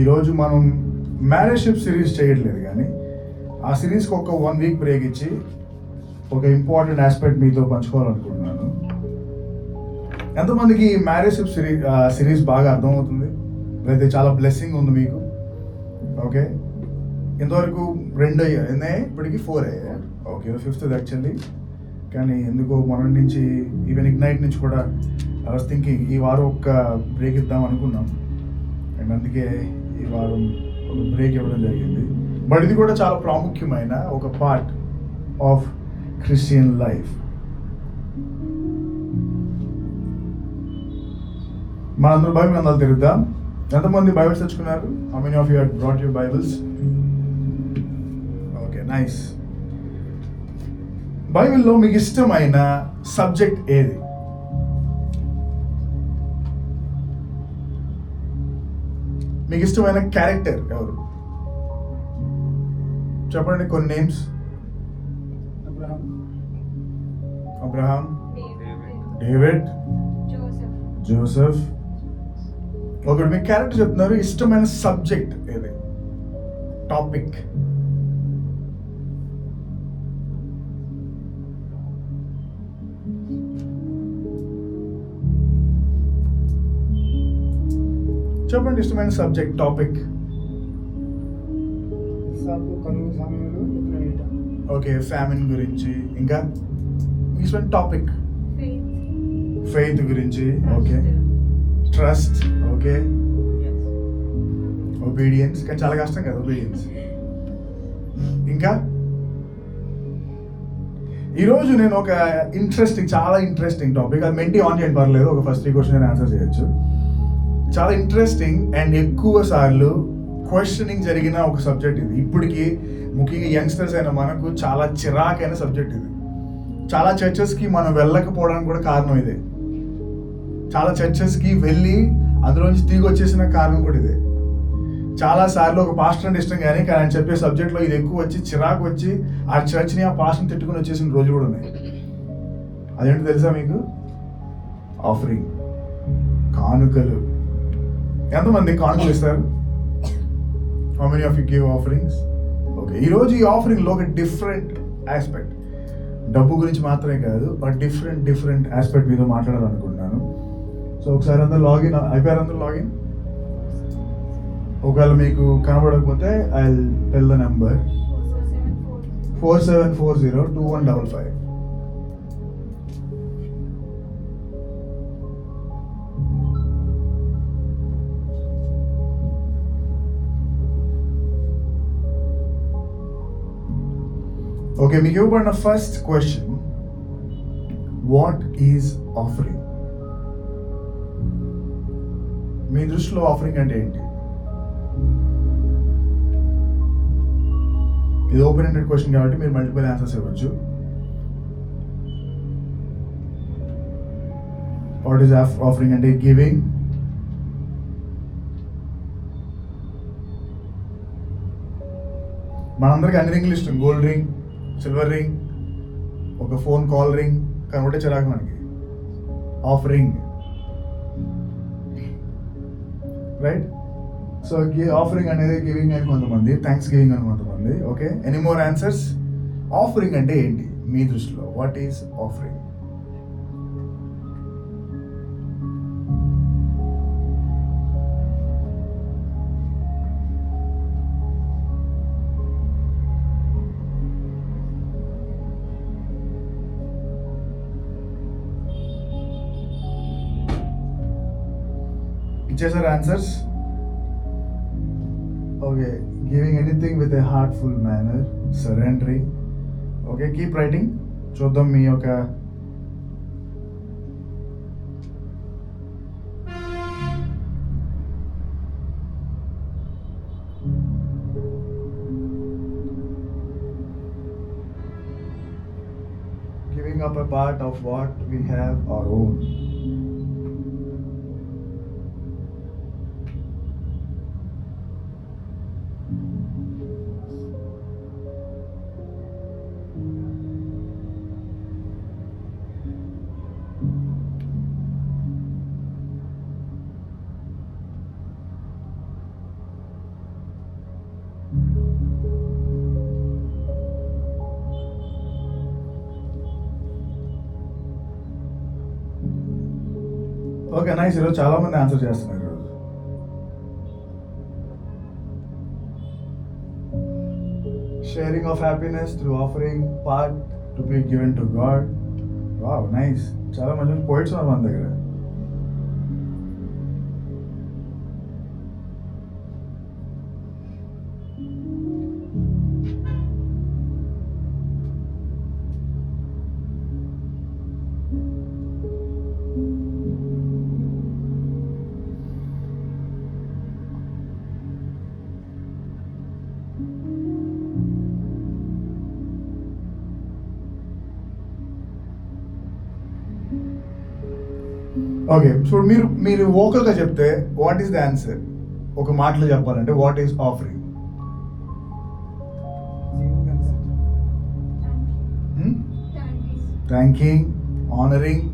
ఈరోజు మనం మ్యారేజ్షిప్ సిరీస్ చేయట్లేదు, కానీ ఆ సిరీస్కి ఒక 1 వీక్ బ్రేక్ ఇచ్చి ఒక ఇంపార్టెంట్ ఆస్పెక్ట్ మీతో పంచుకోవాలనుకుంటున్నాను. ఎంతమందికి మ్యారేజ్షిప్ సిరీస్ బాగా అర్థమవుతుంది, లేదా చాలా బ్లెస్సింగ్ ఉంది మీకు? ఓకే, ఇంతవరకు 2 అయ్యాయి, ఇప్పటికి 4 అయ్యాయి. Okay, 5th actually. కానీ ఎందుకో మొన్న నుంచి ఈవెన్ ఇగ్నైట్ నుంచి కూడా ఐ వాస్ థింకింగ్ ఈ వారం ఒక బ్రేక్ ఇద్దాం అనుకున్నాం, అండ్ అందుకే ఈ వారం ఒక బ్రేక్ ఇవ్వడం జరిగింది. బట్ ఇది కూడా చాలా ప్రాముఖ్యమైన ఒక పార్ట్ ఆఫ్ క్రిస్టియన్ లైఫ్. మనందరూ బైబిల్ గ్రంథాలు తిరుగుదాం. ఎంతమంది బైబిల్స్ తెచ్చుకున్నారు? How many of you have brought your Bibles? Okay, nice. బైబిల్లో మీకు ఇష్టమైన సబ్జెక్ట్ ఏది? మీకు ఇష్టమైన క్యారెక్టర్ ఎవరు? చెప్పండి కొన్ని నేమ్స్. Abraham, David, Joseph. ఒకటి మీకు క్యారెక్టర్ చెప్తున్నారు, ఇష్టమైన సబ్జెక్ట్ ఏది? టాపిక్. చెప్పండి ఇష్టమైన సబ్జెక్ట్, టాపిక్. ఓకే, ఫ్యామిన్ గురించి. ఇంకా ఇష్టమైన టాపిక్? ఫెయిత్ గురించి. Okay, trust. Okay, obedience. కానీ చాలా కష్టం కదా ఒబీడియన్స్. ఇంకా ఈరోజు నేను ఒక చాలా ఇంట్రెస్టింగ్ టాపిక్, అది మెంటీ ఆన్ చేయండి పర్లేదు, ఒక ఫస్ట్ 3 క్వశ్చన్ ఆన్సర్ చేయొచ్చు. చాలా ఇంట్రెస్టింగ్ అండ్ ఎక్కువ సార్లు క్వశ్చనింగ్ జరిగిన ఒక సబ్జెక్ట్ ఇది. ఇప్పటికీ ముఖ్యంగా యంగ్స్టర్స్ అయిన మనకు చాలా చిరాకైన సబ్జెక్ట్ ఇది. చాలా చర్చెస్కి మనం వెళ్ళకపోవడానికి కూడా కారణం ఇదే. చాలా చర్చెస్కి వెళ్ళి అందులోంచి తిరిగి వచ్చేసిన కారణం కూడా ఇదే. చాలాసార్లు ఒక పాస్టర్ అంటే ఇష్టం, కానీ ఆయన చెప్పే సబ్జెక్ట్లో ఇది ఎక్కువ వచ్చి చిరాకు వచ్చి ఆ చర్చ్ని ఆ పాస్టర్ని తిట్టుకుని వచ్చేసిన రోజులు కూడా ఉన్నాయి. అదేంటో తెలుసా మీకు? ఆఫరింగ్, కానుకలు. ఎంతమంది కానుకలు ఇస్తారు? How many of you give offerings? Okay, ఈరోజు ఈ ఆఫరింగ్లో ఒక డిఫరెంట్ ఆస్పెక్ట్, డబ్బు గురించి మాత్రమే కాదు, ఒక డిఫరెంట్ ఆస్పెక్ట్ మీతో మాట్లాడాలనుకుంటున్నాను. సో ఒకసారి అందరూ లాగిన్ అయిపోయారు? అందరూ లాగిన్? ఒకవేళ మీకు కనబడకపోతే I will tell the number 47402155. Okay, మీకు ఇవ్వబడిన first question, what is offering? మీ దృష్టిలో ఆఫరింగ్ అంటే ఏంటి? ఇది ఓపెన్ ఎండెడ్ క్వశ్చన్ కాబట్టి మీరు మల్టిపుల్ ఆన్సర్స్ ఇవ్వచ్చు. వాట్ ఈజ్ ఆఫరింగ్ అంటే గివింగ్, మనందరికీ అన్ని రింగ్లు ఇష్టం. గోల్డ్ రింగ్, సిల్వర్ రింగ్, ఒక ఫోన్ కాల్ రింగ్, కనుకుంటే చిరాకు మనకి. Offering, right? సో ఆఫరింగ్ అనేది గివింగ్ అని కొంతమంది, థ్యాంక్స్ గివింగ్ అని కొంతమంది. Okay, any more answers? Offering అంటే ఏంటి మీ దృష్టిలో? What is offering? ఇచ్చేసారు answers? Okay, giving anything with a heartful manner, surrendering. Okay, keep writing. చూద్దాం మీ యొక్క giving up a part of what we have our own. Okay nice. ఈరోజు చాలా మంది ఆన్సర్ చేస్తున్నారు ఈరోజు. Sharing of happiness through offering part to be given to God. Wow nice. చాలా మంచి పోయిట్స్ ఉన్నారు మన దగ్గర. ఓకే సో మీరు వోకల్గా చెప్తే వాట్ ఈస్ ద ఆన్సర్? ఒక మాటలో చెప్పాలంటే what is offering? Thanking, honouring,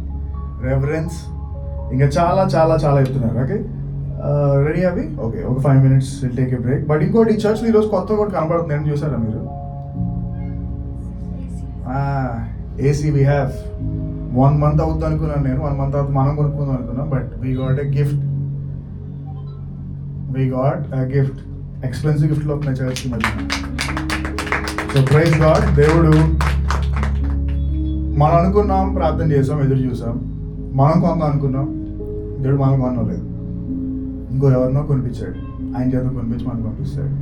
reverence, ఇంకా చాలా చాలా చాలా చెప్తున్నారు. ఓకే రెడీ అవి? ఓకే ఒక 5 minutes will take a break. But ఇంకోటి ఈ చర్చ్లో ఈరోజు కొత్త కూడా కనబడుతుంది. నేను చూసారా మీరు? ఏసీ వీ హ్యావ్ 1 month అవుతుంది అనుకున్నాను నేను. 1 month అవుతుంది మనం కొనుక్కుందాం అనుకున్నాం. But we got a gift. Expensive గిఫ్ట్లు అవుతున్నాయి చర్చ్కి మధ్య. So praise God. దేవుడు మనం అనుకున్నాం, ప్రార్థన చేసాం, ఎదురు చూసాం, మనం కొందాం అనుకున్నాం, దేవుడు మనం కొనలేదు, ఇంకో ఎవరినో కొనిపించాడు. ఆయన చేత కొనిపించి మనం పంపిస్తాడు.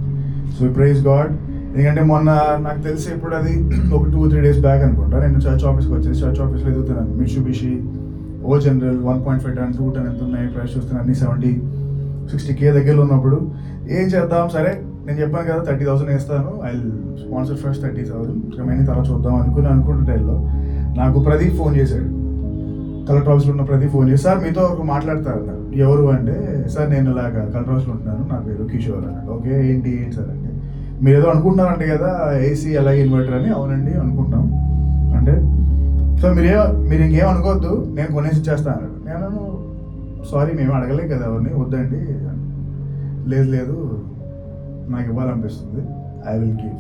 So praise God. ఎందుకంటే మొన్న నాకు తెలిసి ఎప్పుడు అది ఒక 2-3 days బ్యాక్ అనుకుంటా, నేను చర్చ్ ఆఫీస్కి వచ్చేసి చర్చ్ ఆఫీస్లో ఎదుగుతున్నాను. మిట్సుబిషి ఓ జనరల్ 1.5 ton 2 ton ఎంత ఉన్నాయి ప్రైస్ చూస్తున్నాను, అన్ని 70-60K దగ్గరలో ఉన్నప్పుడు ఏం చేద్దాం, సరే నేను చెప్పాను కదా 30,000 వేస్తాను, ఐ స్పాన్సర్ ఫస్ట్ 30,000, రిమైనింగ్ తర్వాత చూద్దాం అనుకుంటున్న టైంలో నాకు ప్రదీప్ ఫోన్ చేశాడు. కలెక్టర్ ఆఫీస్లో ఉన్న ప్రదీప్ ఫోన్ చేసి, సార్ మీతో ఒక మాట్లాడతారు అన్నారు. ఎవరు అంటే, సార్ నేను ఇలాగా కలెక్టర్ ఆఫీస్లో ఉంటున్నాను, నా పేరు కిషోర్ అన్నాడు. ఓకే ఏంటి సార్ అంటే, మీరు ఏదో అనుకుంటున్నారంటే కదా ఏసీ అలాగే ఇన్వర్టర్ అని. అవునండి అనుకుంటున్నాం అంటే, సో మీరు ఇంకేం అనుకోవద్దు, నేను కొనేసి ఇచ్చేస్తాను అన్నాడు. నేను సారీ మేము అడగలేదు కదా ఎవరిని, వద్దండి. లేదు నాకు ఇవ్వాలనిపిస్తుంది, ఐ విల్ గివ్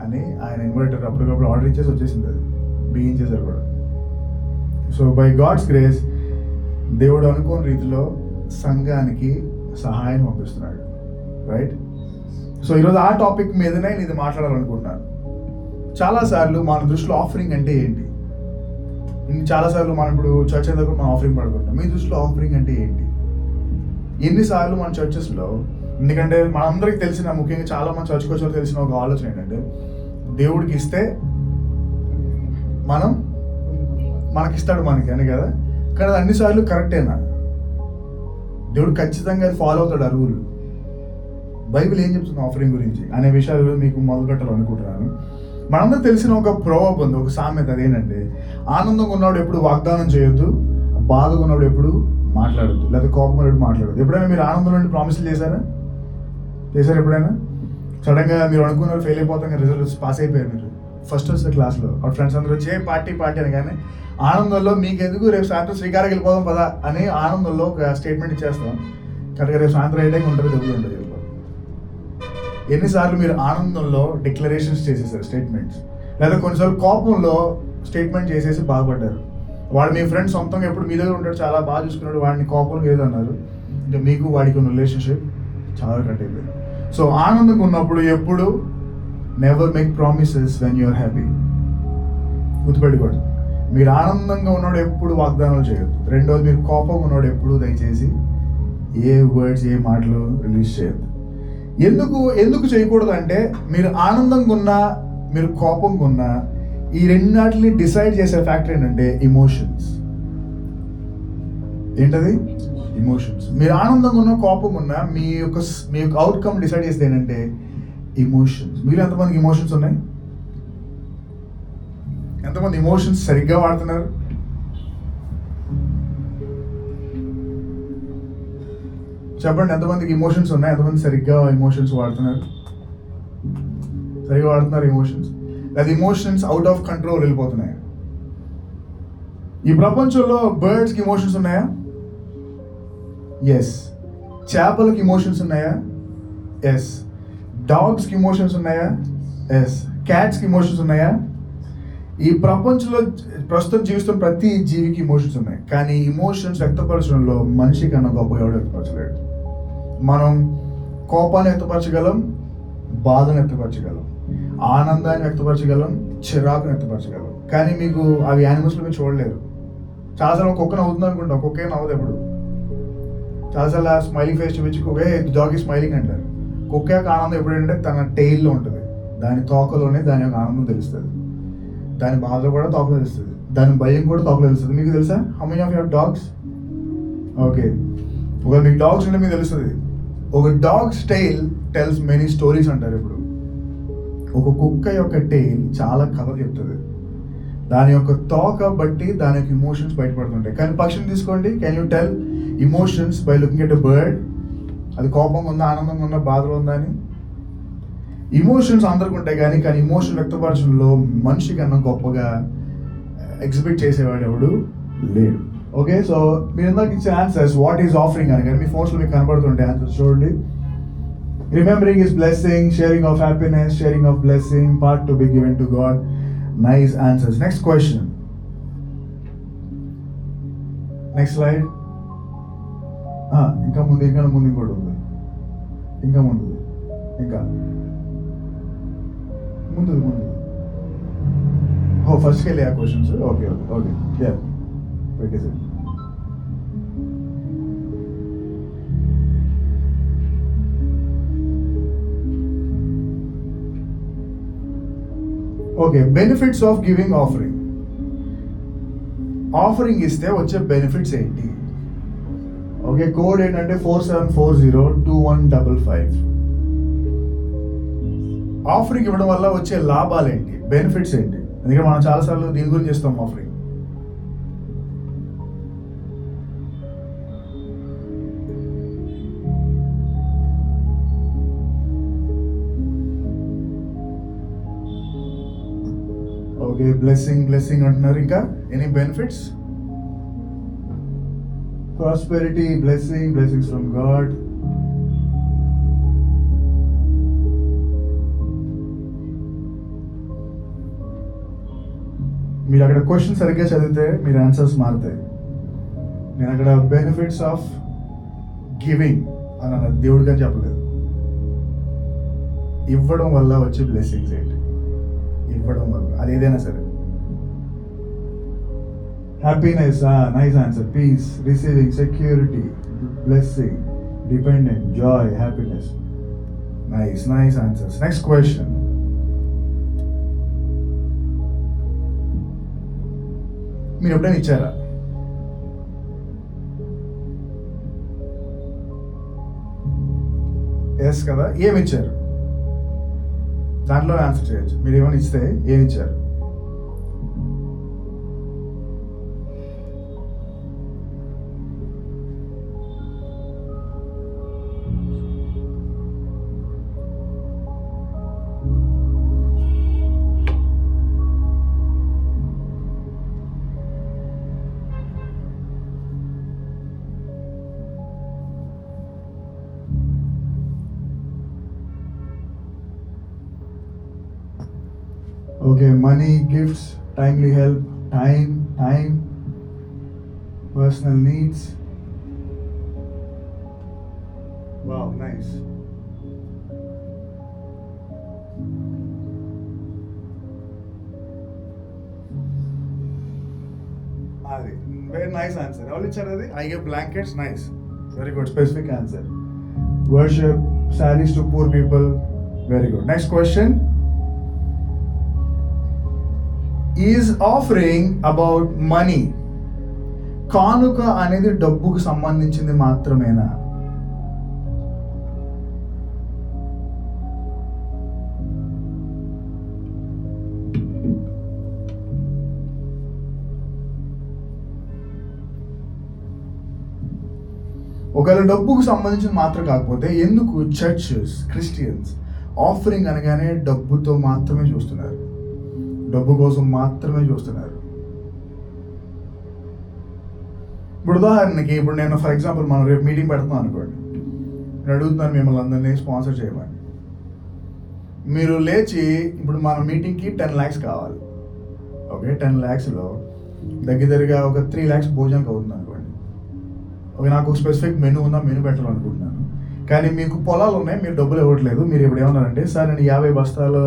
అని ఆయన ఇన్వర్టర్ అప్పటికప్పుడు ఆర్డర్ ఇచ్చేసి వచ్చేసింది. అది బిగించేశారు కూడా. సో బై గాడ్స్ గ్రేస్ దేవుడు అనుకోని రీతిలో సంఘానికి సహాయం పంపిస్తున్నాడు. రైట్? సో ఈరోజు ఆ టాపిక్ మీదనే నేను ఇది మాట్లాడాలనుకుంటున్నాను. చాలాసార్లు మన దృష్టిలో ఆఫరింగ్ అంటే ఏంటి? చాలాసార్లు మనం ఇప్పుడు చర్చ్ దగ్గర మనం ఆఫరింగ్ పడుకుంటాం. మీ దృష్టిలో ఆఫరింగ్ అంటే ఏంటి? ఎన్నిసార్లు మన చర్చెస్లో, ఎందుకంటే మనందరికీ తెలిసిన, ముఖ్యంగా చాలా మంది చర్చ్కి వచ్చి తెలిసిన ఒక ఆలోచన ఏంటంటే, దేవుడికి ఇస్తే మనకిస్తాడు మనకి అని కదా. కానీ అన్నిసార్లు కరెక్టేనా? దేవుడు ఖచ్చితంగా అది ఫాలో అవుతాడు ఆ రూల్? బైబిల్ ఏం చెప్తుంది ఆఫరింగ్ గురించి అనే విషయాలు మీకు మొదలు పెట్టాలనుకుంటున్నాను. మనందరూ తెలిసిన ఒక ప్రోవర్బ్ ఉంది, ఒక సామెత. అదేంటంటే, ఆనందంగా ఉన్నవాడు ఎప్పుడు వాగ్దానం చేయొద్దు, బాధగా ఉన్నవాడు ఎప్పుడు మాట్లాడద్దు, లేదా కోపం ఉన్నప్పుడు మాట్లాడద్దు. ఎప్పుడైనా మీరు ఆనందం నుండి ప్రామిస్లు చేశారు ఎప్పుడైనా? సడన్గా మీరు అనుకున్న ఫెయిల్ అయిపోతాం, రిజల్ట్స్ పాస్ అయిపోయారు, మీరు ఫస్ట్ వస్తే క్లాస్లో ఆ ఫ్రెండ్స్ అందరూ వచ్చి పార్టీ అని, కానీ ఆనందంలో మీకు ఎందుకు రేపు సాయంత్రం శ్రీకారానికి వెళ్ళిపోదాం పదా అని ఆనందంలో ఒక స్టేట్మెంట్ ఇచ్చేస్తాం. కరెక్ట్గా రేపు సాయంత్రం ఏ టైం ఉంటుంది, డబ్బులు ఉంటుంది. ఎన్నిసార్లు మీరు ఆనందంలో డిక్లరేషన్స్ చేసేసారు, స్టేట్మెంట్స్, లేదా కొన్నిసార్లు కోపంలో స్టేట్మెంట్ చేసేసి బాధపడ్డారు. వాడు మీ ఫ్రెండ్ సొంతంగా ఎప్పుడు మీ దగ్గర ఉంటాడు, చాలా బాగా చూసుకున్నాడు, వాడిని కోపంలో ఏదన్నారు అంటే మీకు వాడికి ఉన్న రిలేషన్షిప్ చాలా కట్ అయిపోయింది. సో ఆనందంగా ఉన్నప్పుడు ఎప్పుడు never make promises when you're happy. గుర్తుపెట్టుకోండి, మీరు ఆనందంగా ఉన్నాడు ఎప్పుడు వాగ్దానాలు చేయొద్దు. రెండోది, మీరు కోపంగా ఉన్నాడు ఎప్పుడు దయచేసి ఏ వర్డ్స్, ఏ మాటలు రిలీజ్ చేయొద్దు. ఎందుకు చేయకూడదు అంటే, మీరు ఆనందంగా ఉన్నా, మీరు కోపంగా ఉన్నా, ఈ రెండాటిని డిసైడ్ చేసే ఫ్యాక్టర్ ఏంటంటే ఇమోషన్స్. ఏంటది? ఇమోషన్స్. మీరు ఆనందంగా ఉన్నా, కోపంగా ఉన్నా, మీ యొక్క అవుట్కమ్ డిసైడ్ చేస్తే ఏంటంటే ఇమోషన్స్. మీరు ఎంతమందికి ఇమోషన్స్ ఉన్నాయి? ఎంతమంది ఇమోషన్స్ సరిగ్గా వాడుతున్నారు? చెప్పండి, ఎంతమందికి ఇమోషన్స్ ఉన్నాయి? ఎంతమంది సరిగ్గా ఇమోషన్స్ వాడుతున్నారు? సరిగ్గా వాడుతున్నారు ఇమోషన్స్? లేదా ఇమోషన్స్ అవుట్ ఆఫ్ కంట్రోల్ వెళ్ళిపోతున్నాయి? ఈ ప్రపంచంలో బర్డ్స్కి ఇమోషన్స్ ఉన్నాయా? ఎస్. చేపలకి ఇమోషన్స్ ఉన్నాయా? ఎస్. డాగ్స్కి ఇమోషన్స్ ఉన్నాయా? ఎస్. క్యాట్స్కి ఇమోషన్స్ ఉన్నాయా? ఈ ప్రపంచంలో ప్రస్తుతం జీవిస్తున్న ప్రతి జీవికి ఇమోషన్స్ ఉన్నాయి, కానీ ఇమోషన్స్ వ్యక్తపరచడంలో మనిషి కన్నా గొప్పగా ఎవడు వ్యక్తపరచలేడు. మనం కోపాన్ని వ్యక్తపరచగలం, బాధను వ్యక్తపరచగలం, ఆనందాన్ని వ్యక్తపరచగలం, చిరాకుని వ్యక్తపరచగలం. కానీ మీకు అవి యానిమల్స్లో మీరు చూడలేరు. చాలాసార్లు కుక్క నవ్వుతుంది అనుకుంటాం, కుక్కే నవ్వదు ఎప్పుడు. చాలాసార్లు స్మైలింగ్ ఫేస్ చూపించి కుక్కే డాగ్ ఈ స్మైలింగ్ అంటారు. కుక్క యొక్క ఆనందం ఎప్పుడంటే తన టెయిల్లో ఉంటుంది, దాని తోకలోనే దాని యొక్క ఆనందం తెలుస్తుంది. దాని బాధ కూడా తోకలో తెలుస్తుంది, దాని భయం కూడా తోకలో తెలుస్తుంది. మీకు తెలుసా how many of your dogs? Okay, ఒకవేళ మీకు డాగ్స్ ఉంటే మీకు తెలుస్తుంది. ఒక dogs tail tells many stories అంటారు. ఇప్పుడు ఒక కుక్క యొక్క టెయిల్ చాలా కథలు చెప్తుంది. దాని యొక్క తోక బట్టి దాని యొక్క ఇమోషన్స్ బయటపడుతుంటాయి. కానీ పక్షిని తీసుకోండి, can you tell emotions by looking at a bird? అది కోపంగా ఉందా, ఆనందంగా ఉందా, బాధలో ఉందా అని. ఇమోషన్స్ అందరికి ఉంటాయి, కానీ ఇమోషన్ వ్యక్తపరచడంలో మనిషి కన్నా గొప్పగా ఎగ్జిబిట్ చేసేవాడు ఎవడు లేడు. ఓకే, సో మీరు ఇందాక ఇచ్చే ఆన్సర్స్ వాట్ ఈజ్ ఆఫరింగ్ అని కానీ మీ ఫోన్స్లో మీకు కనబడుతుంటాయి ఆన్సర్స్ చూడండి. Remembering is blessing, sharing of happiness, sharing of blessing, part to be given to God. Nice answers. Next question, next slide. ఇంకా ముందు ఇంకోటి ఉంది, ఇంకా ముందు ఫస్ట్కి వెళ్ళి ఆ క్వశ్చన్స్. ఓకే పెట్టేసి. Okay, benefits of giving offering. Offering ఇస్తే వచ్చే బెనిఫిట్స్ ఏంటి? ఓకే, కోడ్ ఏంటంటే 47402155. ఆఫరింగ్ ఇవ్వడం వల్ల వచ్చే లాభాలు ఏంటి, బెనిఫిట్స్ ఏంటి? ఎందుకంటే మనం చాలాసార్లు దీని గురించి చేస్తాం ఆఫరింగ్. ఓకే, బ్లెస్సింగ్ అంటున్నారు. ఇంకా any benefits? Prosperity, blessings from God. మీరు అక్కడ క్వశ్చన్ సరిగ్గా చదివితే మీరు ఆన్సర్స్ మారుతాయి. నేను అక్కడ బెనిఫిట్స్ ఆఫ్ గివింగ్ అని అన్న దేవుడికి అని చెప్పలేదు. ఇవ్వడం వల్ల వచ్చే బ్లెస్సింగ్స్ ఏంటి? ఇవ్వడం వల్ల అది ఏదైనా సరే. Happiness, nice answer. Peace, receiving, security, blessing, dependent, joy, happiness. Nice answers. Next question, మీరు ఎప్పుడైనా ఇచ్చారా? ఎస్ కదా. ఏమి ఇచ్చారు? దాంట్లో ఆన్సర్ చేయొచ్చు. మీరు ఏమైనా ఇస్తే ఏమి ఇచ్చారు? Okay, money, gifts, timely help, time, personal needs. Wow, nice. Adi, very nice answer. All ichcharu adi. I give blankets, nice. Very good, specific answer. Worship, sarees to poor people, very good. Next question. Is offering about money. కానుక అనేది డబ్బుకు సంబంధించింది మాత్రమేనా? ఒకవేళ డబ్బుకు సంబంధించింది మాత్రం కాకపోతే ఎందుకు చర్చెస్, క్రిస్టియన్స్ ఆఫరింగ్ అనగానే డబ్బుతో మాత్రమే చూస్తున్నారు, డబ్బు కోసం మాత్రమే చూస్తున్నారు? ఇప్పుడు ఉదాహరణకి, ఇప్పుడు నేను ఫర్ ఎగ్జాంపుల్ మనం రేపు మీటింగ్ పెడుతున్నాం అనుకోండి, నేను అడుగుతున్నాను మిమ్మల్ని అందరినీ స్పాన్సర్ చేయమని. మీరు లేచి ఇప్పుడు మన మీటింగ్కి 10 lakhs కావాలి. ఓకే 10 lakhsలో దగ్గరగా ఒక 3 lakhs భోజనానికి అవుతుంది అనుకోండి. ఓకే, నాకు ఒక స్పెసిఫిక్ మెనూ ఉందా, మెనూ పెట్టాలనుకుంటున్నాను. కానీ మీకు పొలాలు ఉన్నాయి, మీరు డబ్బులు ఇవ్వట్లేదు. మీరు ఇప్పుడు ఏమన్నారంటే, సార్ నేను 50 బస్తాలు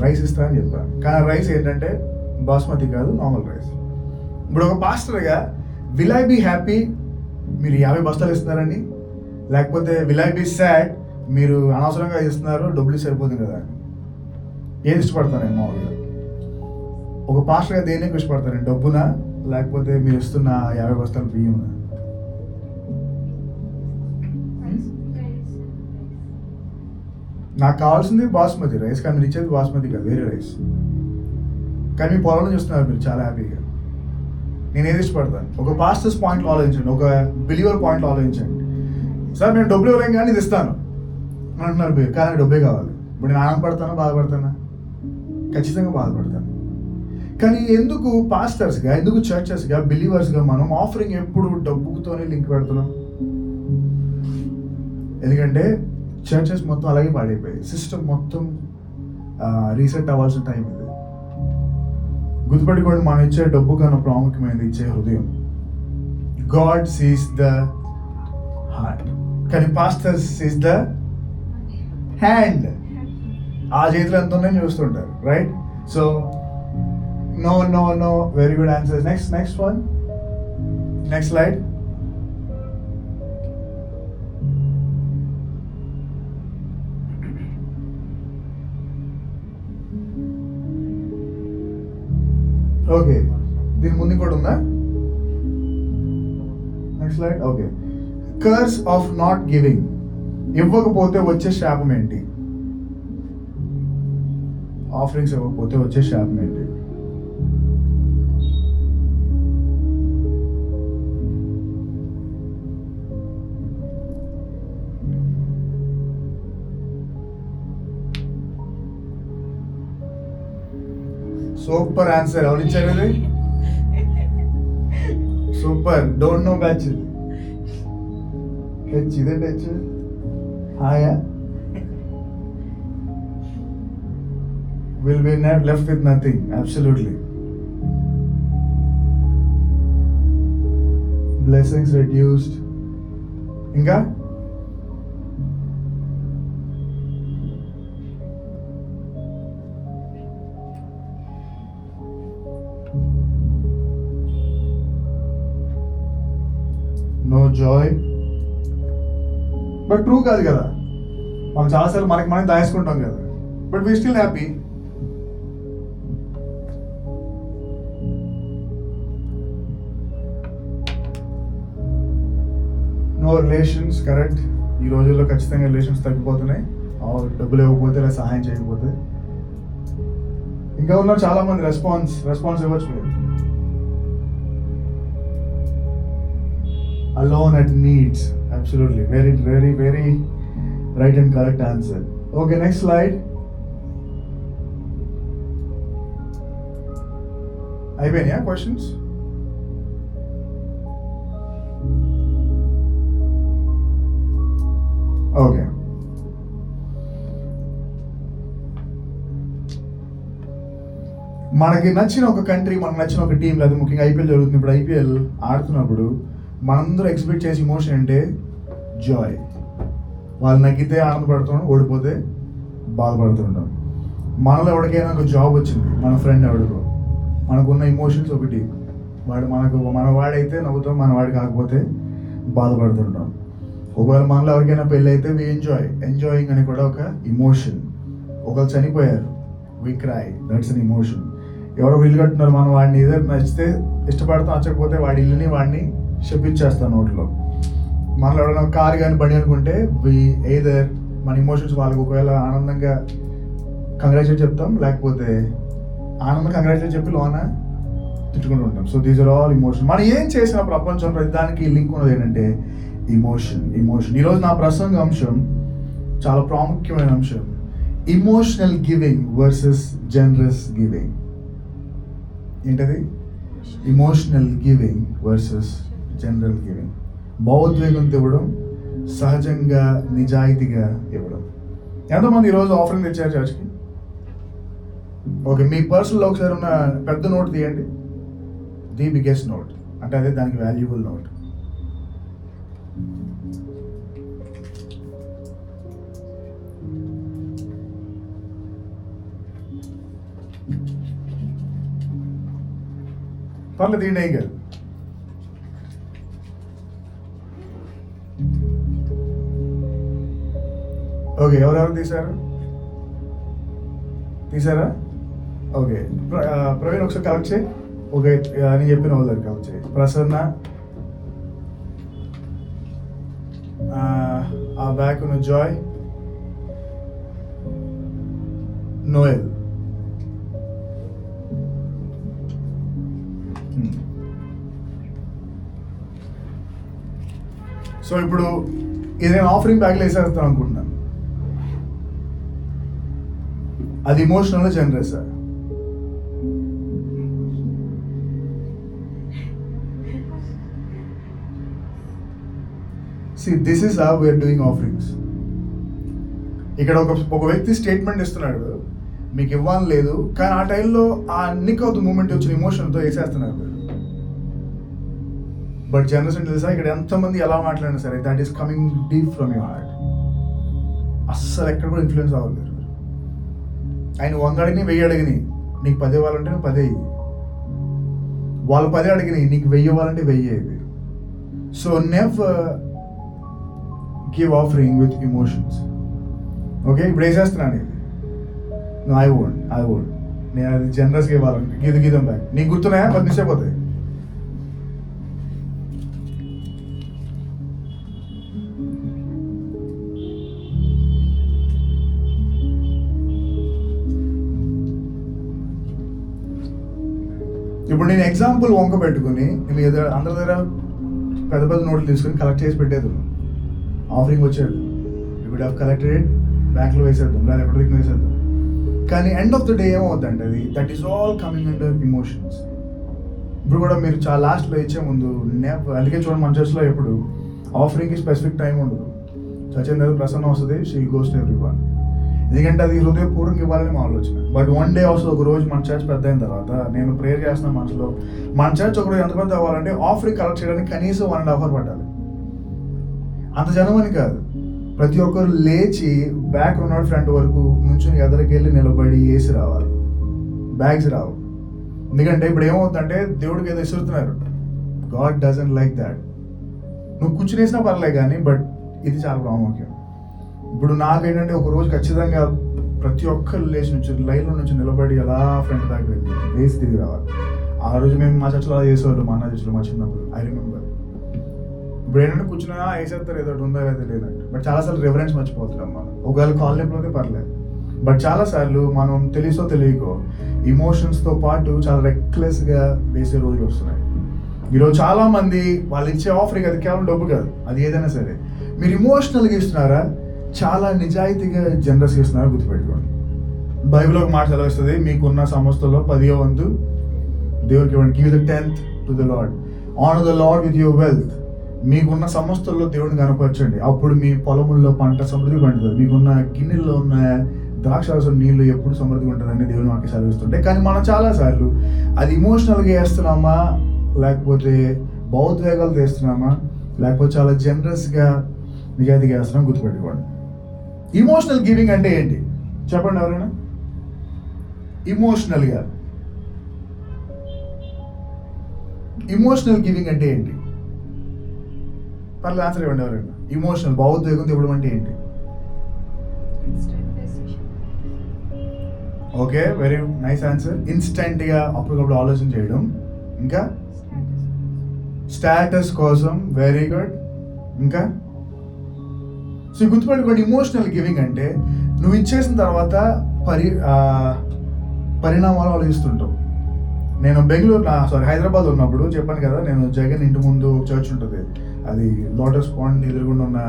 రైస్ ఇస్తానని చెప్పాను. కానీ రైస్ ఏంటంటే బాస్మతి కాదు, నార్మల్ రైస్. ఇప్పుడు ఒక పాస్టర్గా విల్ ఐ బీ హ్యాపీ మీరు 50 బస్తాలు ఇస్తున్నారని, లేకపోతే విల్ ఐ బీ సాడ్ మీరు అనవసరంగా ఇస్తున్నారు, డబ్బులు సరిపోతుంది కదా అని? ఏది ఇష్టపడతారండి మామూలుగా? ఒక పాస్టర్గా దేనికి ఇష్టపడతారండి? డబ్బునా, లేకపోతే మీరు ఇస్తున్న 50 బస్తాలు బియ్యమునా? నాకు కావాల్సింది బాస్మతి రైస్, కానీ మీరు ఇచ్చేది బాస్మతి కాదు, వేరే రైస్. కానీ మీ పొలంలో చూస్తున్నారు మీరు చాలా హ్యాపీగా. నేను ఏది ఇష్టపడతాను? ఒక పాస్టర్స్ పాయింట్లో ఆలోచించండి, ఒక బిలీవర్ పాయింట్లో ఆలోచించండి. సార్ నేను డబ్బులు ఇవ్వలేం కానీ ఇది ఇస్తాను అంటున్నారు మీరు, కానీ నాకు డబ్బే కావాలి. ఇప్పుడు నేను ఆనందపడతానా, బాధపడతానా? ఖచ్చితంగా బాధపడతాను. కానీ ఎందుకు పాస్టర్స్గా, ఎందుకు చర్చెస్గా, బిలీవర్స్గా మనం ఆఫరింగ్ ఎప్పుడు డబ్బుతోనే లింక్ పెడుతున్నాం? ఎందుకంటే చర్చెస్ మొత్తం అలాగే పాడైపోయాయి. సిస్టమ్ మొత్తం రీసెట్ అవ్వాల్సిన టైం ఇది. గుర్తుపెట్టుకోండి, మనం ఇచ్చే డబ్బు కన్నా ప్రాముఖ్యమైనది ఇచ్చే హృదయం. గాడ్ సీస్ ద హార్ట్, కానీ పాస్టర్స్ సీస్ ద హ్యాండ్. ఆ చేతిలో ఎంత ఉందని చూస్తుంటారు, right? So no no no, very good answer. Next one, next slide. Okay, దీని ముందు కూడా ఉందా? Next slide. Okay, curse of not giving. ఇవ్వకపోతే వచ్చే శాపం ఏంటి? ఆఫరింగ్స్ ఇవ్వకపోతే వచ్చే శాపం ఏంటి? Super answer. ఎవరు ఇచ్చారు ఇది? సూపర్. Don't know batch. ఇదే touch. హాయా will be left with nothing. Absolutely. Blessings reduced. Inga? No joy. But true కాదు కదా, మనం చాలాసార్లు మనకి మనం దాచుకుంటాం కదా, but we still happy. No relations. Correct. ఈ రోజుల్లో ఖచ్చితంగా రిలేషన్స్ తగ్గిపోతున్నాయి, డబ్బులు ఇవ్వకపోతే లేదా సహాయం చేయకపోతే. ఇంకా ఉన్నారు చాలా మంది. రెస్పాన్స్ ఇవ్వచ్చు మీరు. Alone at needs. Absolutely. Very, very, very right and correct answer. Okay, next slide. అయిపోయినాయా questions? ఓకే, మనకి నచ్చిన ఒక కంట్రీ, మనకు నచ్చిన ఒక టీం, లేదా ముఖ్యంగా ఐపీఎల్ జరుగుతుంది. ఇప్పుడు ఐపీఎల్ ఆడుతున్నప్పుడు మనందరూ ఎక్స్పెక్ట్ చేసే ఇమోషన్ అంటే జాయ్. వాళ్ళు నగ్గితే ఆనందపడుతున్నాం, ఓడిపోతే బాధపడుతుంటాం. మనలో ఎవరికైనా ఒక జాబ్ వచ్చింది, మన ఫ్రెండ్ ఎవరికో, మనకున్న ఇమోషన్స్ ఒకటి. మన వాడైతే నవ్వుతాం, మన వాడు కాకపోతే బాధపడుతుంటాం. ఒకవేళ మనలో ఎవరికైనా పెళ్ళి అయితే వి ఎంజాయింగ్ అని కూడా ఒక ఇమోషన్. ఒకళ్ళు చనిపోయారు, వి క్రై, దట్స్ అన్ ఇమోషన్. ఎవరో ఇల్లు కట్టున్నారు, మనం వాడిని ఏదో నచ్చితే ఇష్టపడతాం, నచ్చకపోతే వాడి ఇల్లుని వాడిని చెప్పించేస్తాం నోట్లో. మనలో ఎవరైనా కారు కానీ బండి అనుకుంటే ఎయిదర్ మన ఇమోషన్స్ వాళ్ళకి ఒకవేళ ఆనందంగా కంగ్రాచులేట్ చెప్తాం, లేకపోతే ఆనందంగా కంగ్రాచులేట్ చెప్పి లోన తిట్టుకుంటూ ఉంటాం. So these are all emotion. మనం ఏం చేసిన ప్రపంచం ప్రతిదానికి లింక్ ఉన్నది ఏంటంటే ఇమోషన్. ఈరోజు నా ప్రసంగ అంశం చాలా ప్రాముఖ్యమైన అంశం, emotional giving versus generous giving. ఏంటది? Emotional giving versus general giving. భావోద్వేగంతో ఇవ్వడం, సహజంగా నిజాయితీగా ఇవ్వడం. ఎంతమంది ఈరోజు ఆఫరింగ్ తెచ్చారు చర్చ్కి? ఓకే, మీ పర్సనల్ ఒకసారి ఉన్న పెద్ద నోట్ తీయండి, ది బిగ్గెస్ట్ నోట్ అంటే అదే దానికి వాల్యుబుల్ నోట్. పర్లేదు తీయండి, ఏం కాదు. ఓకే, ఎవరెవరు తీసారా? ఓకే, ప్రవీణ్ ఒకసారి కలెక్ట్ చేయి. ఓకే, నేను చెప్పిన వాళ్ళ దగ్గర కలెక్ట్ చేయి. ప్రసన్న, ఆ బ్యాక్ ఉన్న జాయ్, నోయల్. సో ఇప్పుడు ఇది నేను ఆఫరింగ్ బ్యాగ్లో వేసేస్తాను అనుకుంటున్నాను. అది emotional generous. See, this is how we are doing offerings. ఇక్కడ ఒక వ్యక్తి స్టేట్మెంట్ ఇస్తున్నాడు, మీకు ఇవ్వాలని లేదు, కానీ ఆ టైంలో ఆ నిక్ ఆఫ్ ద మూమెంట్ వచ్చిన ఇమోషన్తో వేసేస్తున్నారు. బట్ జనరస్ అంటే తెలుసా, ఇక్కడ ఎంతమంది ఎలా మాట్లాడినా సరే that is coming deep from your heart. అస్సలు ఎక్కడ కూడా ఇన్ఫ్లుయెన్స్ అవ్వలేదు. ఆయన 100 అడిగిని 1000 అడిగిని నీకు 10 ఇవ్వాలంటే నువ్వు 10 ఇవ్వు. వాళ్ళు 10 అడిగిని నీకు 1000 ఇవ్వాలంటే 1000 ఇవ్వు. So never give offering with emotions. Okay, ఇప్పుడు వేసేస్తున్నాను ఇది. ఐ వోంట్ నేను అది జనరస్గా ఇవ్వాలంటే గీతం బ్యాక్. నీకు గుర్తున్నాయా? 10 నిమిషాలు అయిపోతాయి. ఇప్పుడు నేను ఎగ్జాంపుల్ వంక పెట్టుకుని నేను అందరి దగ్గర పెద్ద పెద్ద నోట్లు తీసుకుని కలెక్ట్ చేసి పెట్టేది. ఆఫరింగ్ వచ్చేది, యూ వుడ్ హ్యావ్ కలెక్టెడ్, బ్యాంక్లో వేసేద్దాం లేదా ఎక్కడ దగ్గర వేసేద్దాం. కానీ ఎండ్ ఆఫ్ ద డే ఏమవుతుందంటే అది that is all coming under emotions. ఇప్పుడు కూడా మీరు చాలా లాస్ట్లో ఇచ్చే ముందు అందుకే చూడండి, మన చర్చ్లో ఎప్పుడు ఆఫరింగ్కి స్పెసిఫిక్ టైం ఉండదు. చచ్చిన తర్వాత ప్రసన్న వస్తుంది, షీల్ గోస్ టు ఎవ్రీవన్. ఎందుకంటే అది హృదయపూర్వకంగా ఇవ్వాలని మా ఆలోచన. బట్ వన్ డే వస్తుంది, ఒక రోజు మన చర్చ్ పెద్ద అయిన తర్వాత నేను ప్రేయర్ చేస్తున్న మనసులో, మన చర్చ్ ఒకరోజు ఎంత పెద్ద అవ్వాలంటే ఆఫరింగ్ కలెక్ట్ చేయడానికి కనీసం 1.5 hours పట్టాలి. అంత జనం అని కాదు, ప్రతి ఒక్కరు లేచి బ్యాక్ ఉన్నాడు ఫ్రంట్ వరకు నుంచి ఎదరికి వెళ్ళి నిలబడి వేసి రావాలి. బ్యాగ్స్ రావు. ఎందుకంటే ఇప్పుడు ఏమవుతుందంటే దేవుడికి ఏదో ఇస్తున్నారు. God doesn't like that. నువ్వు కూర్చునేసినా పర్లే కానీ, బట్ ఇది చాలా ప్రాముఖ్యం. ఇప్పుడు నాకేంటంటే ఒక రోజు ఖచ్చితంగా ప్రతి ఒక్కరు లేచి నుంచి లైన్లో నుంచి నిలబడి అలా ఫ్రంట్ దాకా వెళ్ళి వేసి తిరిగి రావాలి. ఆ రోజు మేము మా చర్చలో అలా చేసేవాళ్ళు, మా అన్న చర్చలో, మా చిన్నప్పుడు. I remember. ఇప్పుడు ఏంటంటే కూర్చున్నా వేసేస్తారు, ఏదో ఉందా లేదా లేదంటే. బట్ చాలాసార్లు రిఫరెన్స్ మర్చిపోతున్నాం మనం. ఒకవేళ కాల్ నొప్పిలోనే పర్లేదు, బట్ చాలాసార్లు మనం తెలుసో తెలియకో ఇమోషన్స్తో పాటు చాలా రెక్లెస్గా వేసే రోజులు వస్తున్నాయి. ఈరోజు చాలామంది వాళ్ళు ఇచ్చే ఆఫరింగ్ అది కేవలం డబ్బు కాదు, అది ఏదైనా సరే మీరు ఇమోషనల్గా ఇస్తున్నారా, చాలా నిజాయితీగా జనరస్గా ఇస్తున్నారా గుర్తుపెట్టుకోండి. బైబిల్లో ఒక మాట చదివిస్తుంది, మీకున్న సమస్తలో 10వ వంతు దేవుడికి ఇవ్వండి. Give the 10th to the lord, honour the lord with your wealth. మీకున్న సమస్తల్లో దేవుడిని కనపరచండి, అప్పుడు మీ పొలముల్లో పంట సమృద్ధి పండుతుంది. మీకున్న గిన్నెల్లో ఉన్న ద్రాక్షారసం నీళ్ళు ఎప్పుడు సమృద్ధిగా ఉంటుందని దేవుని వాక్యం చదివిస్తుంటే, కానీ మనం చాలాసార్లు అది ఇమోషనల్గా వేస్తున్నామా, లేకపోతే భావోద్వేగాలు వేస్తున్నామా, లేకపోతే చాలా జనరస్గా నిజాయితీగా వేస్తున్నాం గుర్తుపెట్టుకోండి. ఇమోషనల్ గివింగ్ అంటే ఏంటి చెప్పండి ఎవరైనా? ఇమోషనల్ గివింగ్ అంటే ఏంటి? పర్లేదు ఆన్సర్ ఇవ్వండి ఎవరైనా. ఇమోషనల్ భావోద్వేగం ఇవ్వడం అంటే ఏంటి? Okay, very nice answer. ఇన్స్టెంట్గా అప్పటికప్పుడు ఆలోచన చేయడం. ఇంకా స్టేటస్ కోసం, వెరీ గుడ్. ఇంకా సో గుర్తుపెట్టుకోండి, ఇమోషనల్ గివింగ్ అంటే నువ్వు ఇచ్చేసిన తర్వాత పరిణామాలు ఆలోచిస్తుంటావు. నేను హైదరాబాద్ ఉన్నప్పుడు చెప్పాను కదా, నేను జగన్ ఇంటి ముందు చర్చ్ ఉంటుంది, అది లోటస్ పాండ్ ఎదురుగుండా ఉన్న